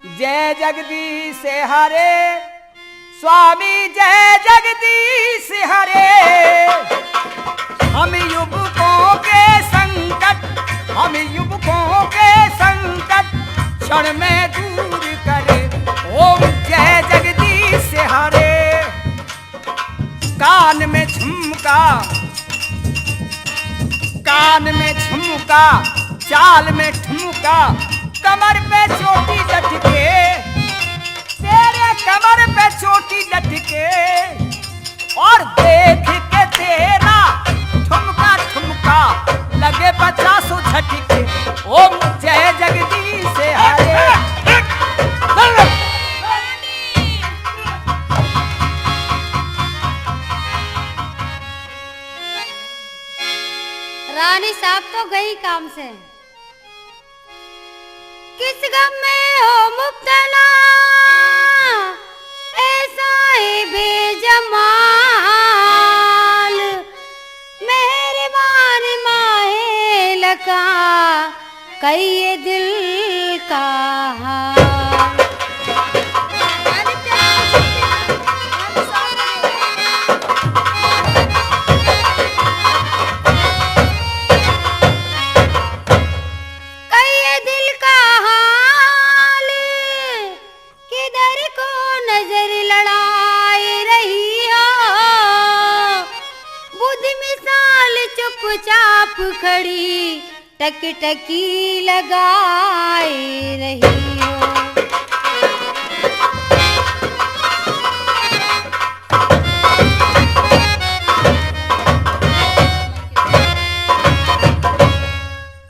जय जगदीश हरे, स्वामी जय जगदीश हरे। हम युवकों के संकट, हम युवकों के संकट क्षण में दूर करे, ओम जय जगदीश हरे। कान में झुमका, कान में झुमका, चाल में ठुमका, कमर पे चोटी लटके, तेरे कमर पे चोटी लटके, और देख के तेरा ठुमका ठुमका लगे 50 झटके, ओम जय जगदीश हरे। रानी साहब तो गई काम से। किस गम में हो मुब्तला, ऐसा ही बेजमाल, मेहरबान माहे लका कहिए दिल का हाल। चुपचाप खड़ी टकटकी लगाए रही हो।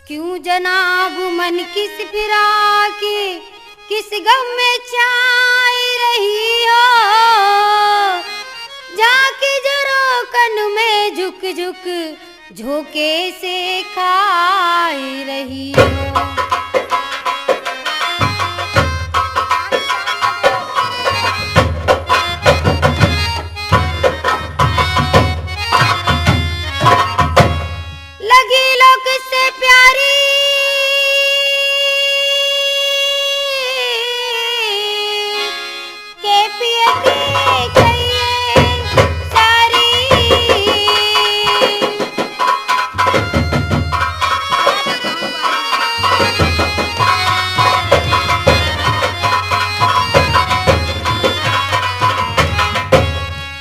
क्यों जनाब मन किस फिरा के किस गम में चाय रही हो, जाके जरो कन में झुक झुक झोंके से खाई रही हो। लगी लोग से प्यारी के पियती कहिए सारी।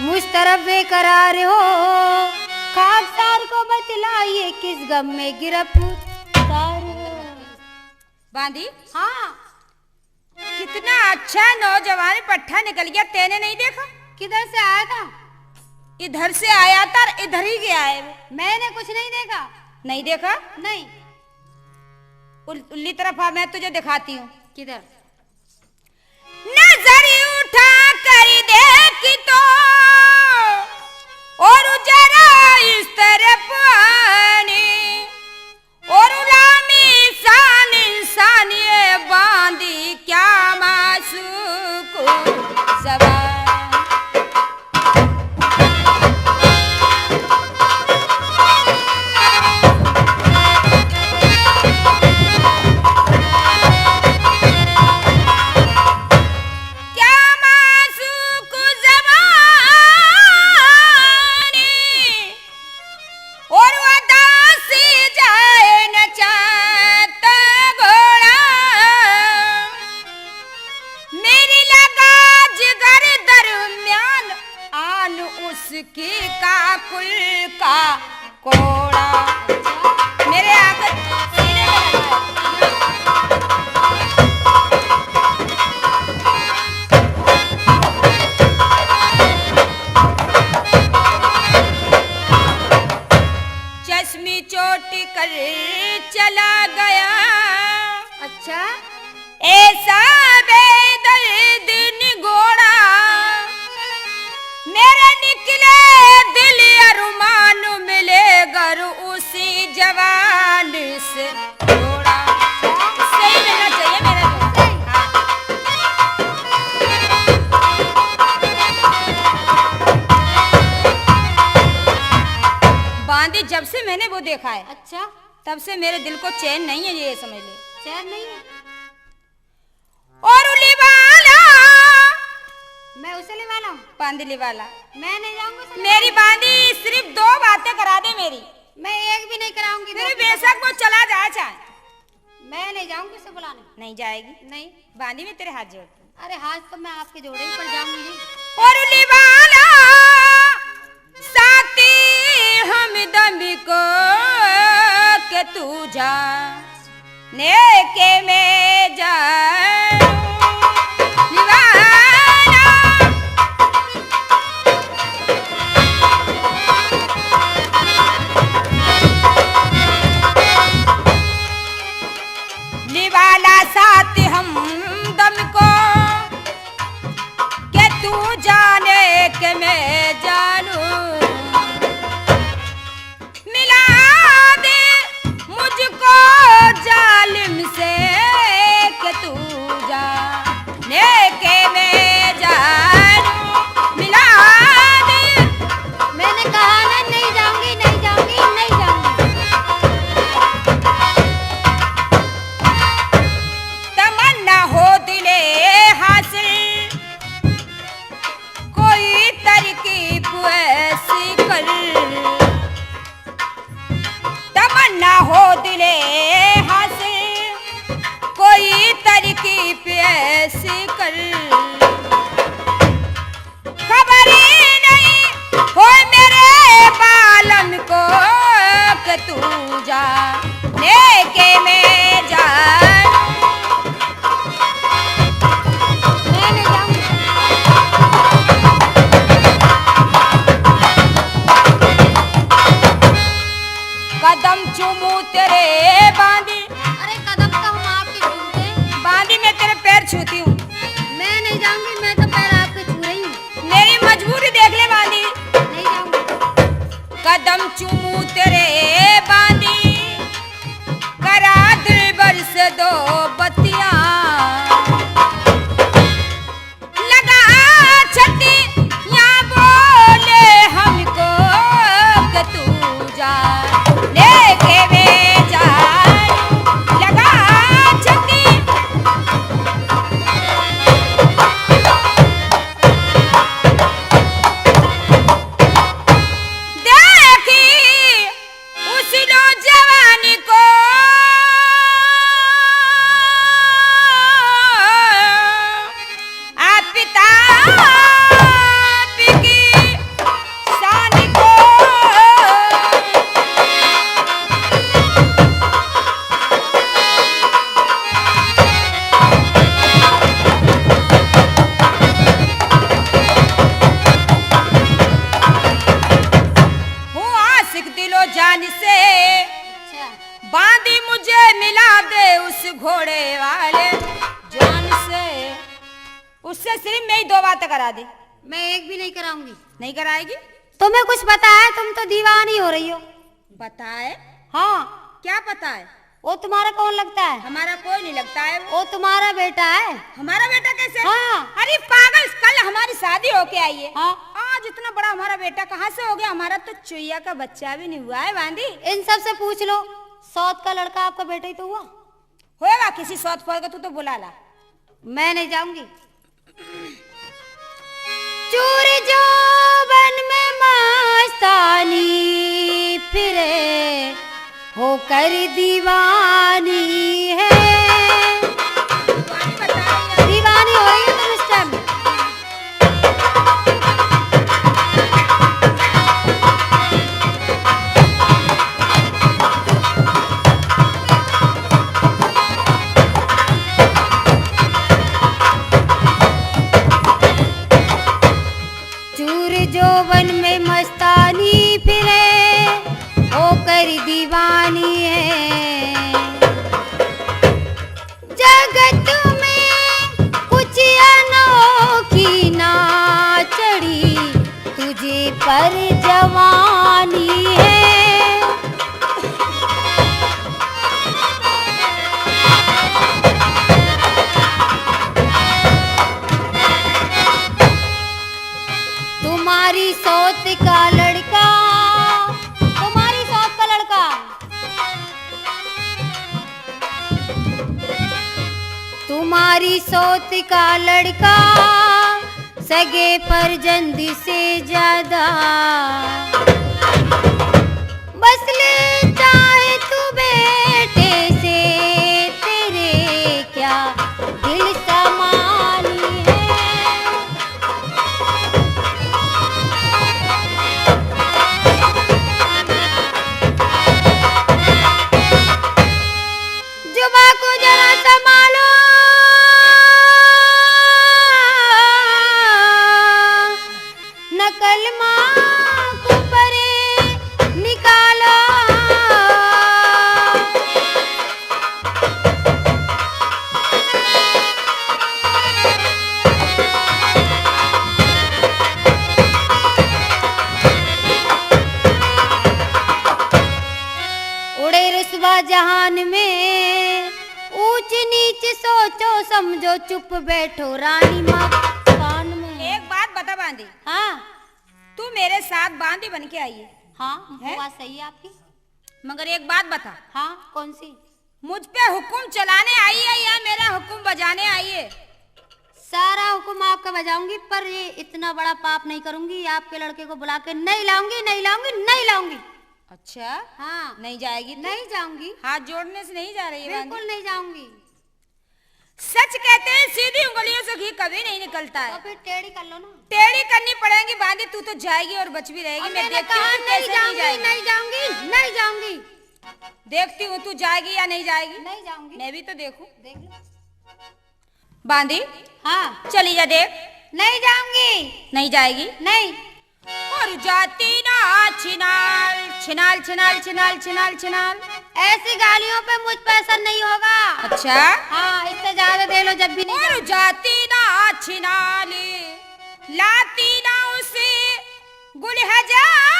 मुझ तरफ बेकरार हो, खाकसार को बतलाइए किस गम में गिरफ्तार हो। बांदी, हाँ, कितना अच्छा नौजवान पट्टा निकल गया, तेने नहीं देखा? किधर से आया था? इधर से आया था और इधर ही गया है वो। मैंने कुछ नहीं देखा। नहीं देखा? नहीं। उल्ली तरफ आ, मैं तुझे दिखाती हूँ। किधर? नजर उठा कर देखी तो और जरा इस तरफ आनी और उलामी सान इंसान ये बांधी क्या मासूक जबान। उसकी काकुल का कोड़ा मेरे आकर सीने में चश्मी चोटी कर चला गया। अच्छा, ऐसा बेदर्द निगोड़ा मेरे निकले दिल अरमान मिले गर उसी जवान से जोड़ा। सही मिलना चाहिए मेरे दोस्त। हाँ। बांदी, जब से मैंने वो देखा है अच्छा, तब से मेरे दिल को चैन नहीं है, ये समझ ले। चैन नहीं है? और उली वाला मैं उसे ले वाला हूँ। बांदली वाला मैं नहीं जाऊंगी। मेरी बांदी सिर्फ 2 बातें करा दे मेरी। मैं एक भी नहीं कराऊंगी। मेरे बेशक वो चला जाए चाहे। मैं नहीं जाऊंगी उसे बुलाने। नहीं जाएगी? नहीं। बांदी में तेरे हाथ जोड़ती हूँ। अरे हाथ तो मैं आपके जोड़े ही पड़ जाऊंगी। और उली वाला साथी हम दम को के तू जा नेके में जा निवाला साथ हम दम को के तू जाने के मैं जानू मिला दे मुझको जालिम से के तू जाने के मैं जानू मिला दे। मैंने कहा ना, नहीं जाऊंगी, नहीं जाऊंगी, नहीं जाऊंगी। तमन्ना हो दिले हासिल कोई तरकीब ऐसी कर। तमन्ना हो दिले हासिल कोई तरकीब ऐसी कर। खबर ही नहीं हो मेरे बालम को कि तू जा लेके मैं जा मैं नहीं जाऊंगी। कदम चूमू तेरे बांधी, अरे कदम तो हम आपके छूते हैं। बांधी मैं तेरे पैर छूती हूँ। मैं नहीं जाऊंगी, मैं तो पैर आपके छू रही हूँ। मेरी मजबूरी देख ले बांधी। नहीं जाऊंगी। कदम चूमू तेरे बांधी, करा दिल बरस दो बत्तियां, लगा छठी या बोले हमको कि तू जा लेके वे जा, लगा छठी देखी उस नौजवानी को, आप पिता की शान को, हूँ आशिक दिलो जान से, अच्छा बांधी मुझे मिला दे उस घोड़े वाले जान से। उससे सिर्फ मैं ही 2 बातें करा दे। मैं एक भी नहीं कराऊंगी। नहीं कराएगी? तुम्हें कुछ पता है? तुम तो दीवानी हो रही हो। पता है? हाँ, क्या पता है? वो तुम्हारा कौन लगता है? हमारा कोई नहीं लगता है। वो तुम्हारा बेटा है। हमारा बेटा कैसे? हाँ। अरे पागल, कल हमारी शादी होके आई है। हाँ। आज इतना बड़ा हमारा बेटा कहाँ से हो गया? हमारा तो चुईया का बच्चा भी नहीं हुआ है बांधी। इन सब से पूछ लो, सौत का लड़का आपका बेटा ही तो हुआ। होएगा किसी सौत फोड़ का, तू तो बुला ला। मैं नहीं जाऊंगी। चूर जोबन में मस्तानी फिरे, होकर दीवानी है। दीवानी हो रही है तुम इस टाइम। चूर जोबन में मस्तानी फिरे, होकर दीवानी है। जगत में कुछ अनोखी ना चढ़ी, तुझे पर जवानी है। तुम्हारी सौत का लड़का, तुम्हारी सौत का लड़का, तुम्हारी सौत का लड़का सगे पर जंदी से ज्यादा, बस ले चाहे तू बेटे से, तेरे क्या दिल समानी है। जुबा को जरा संभालो, नकल माँ को परे निकालो। उड़े रुसवा जहान में, ऊंच नीच सोचो समझो, चुप बैठो रानी माँ कान में। एक बात बता बांधी, हाँ तू मेरे साथ बांधी बन के आई है, हाँ, है? वो बात सही है आपकी। मगर एक बात बता, हाँ, कौन सी? मुझ पे हुक्म चलाने आई है या मेरा हुक्म बजाने आई है? सारा हुक्म आपका बजाऊंगी, पर ये इतना बड़ा पाप नहीं करूंगी। आपके लड़के को बुला के नहीं लाऊंगी, नहीं लाऊंगी, नहीं लाऊंगी। अच्छा, हाँ, नहीं जाएगी तू? नहीं जाऊंगी, हाथ जोड़ने से नहीं जा रही है बांधी? बिल्कुल नहीं जाऊंगी। सच कहते हैं सीधी उंगलियों से घी कभी नहीं निकलता तो है। फिर टेढ़ी कर लो ना। टेढ़ी करनी पड़ेगी बांधी, तू तो जाएगी और बच भी रहेगी। और मैं मैंने देखती हूँ कहा तू नहीं कैसे नहीं जाऊंगी, जाएगी। नहीं जाऊंगी, नहीं जाऊंगी। देखती हूँ तू जाएगी या नहीं जाएगी। नहीं जाऊंगी। मैं भी तो देखूं। देख लो। बांदी हाँ चली जा देख। नहीं जाऊंगी। नहीं जाएगी। नहीं। और जाती ना छिनाल छिनाल छिनाल छिनाल छिनाल छिनाल। ऐसी गालियों पे मुझ पे असर नहीं होगा। अच्छा हाँ इससे ज्यादा दे लो जब भी नहीं और जाऊंगी। जाती ना छिनाली लाती ना उसे गुल हजार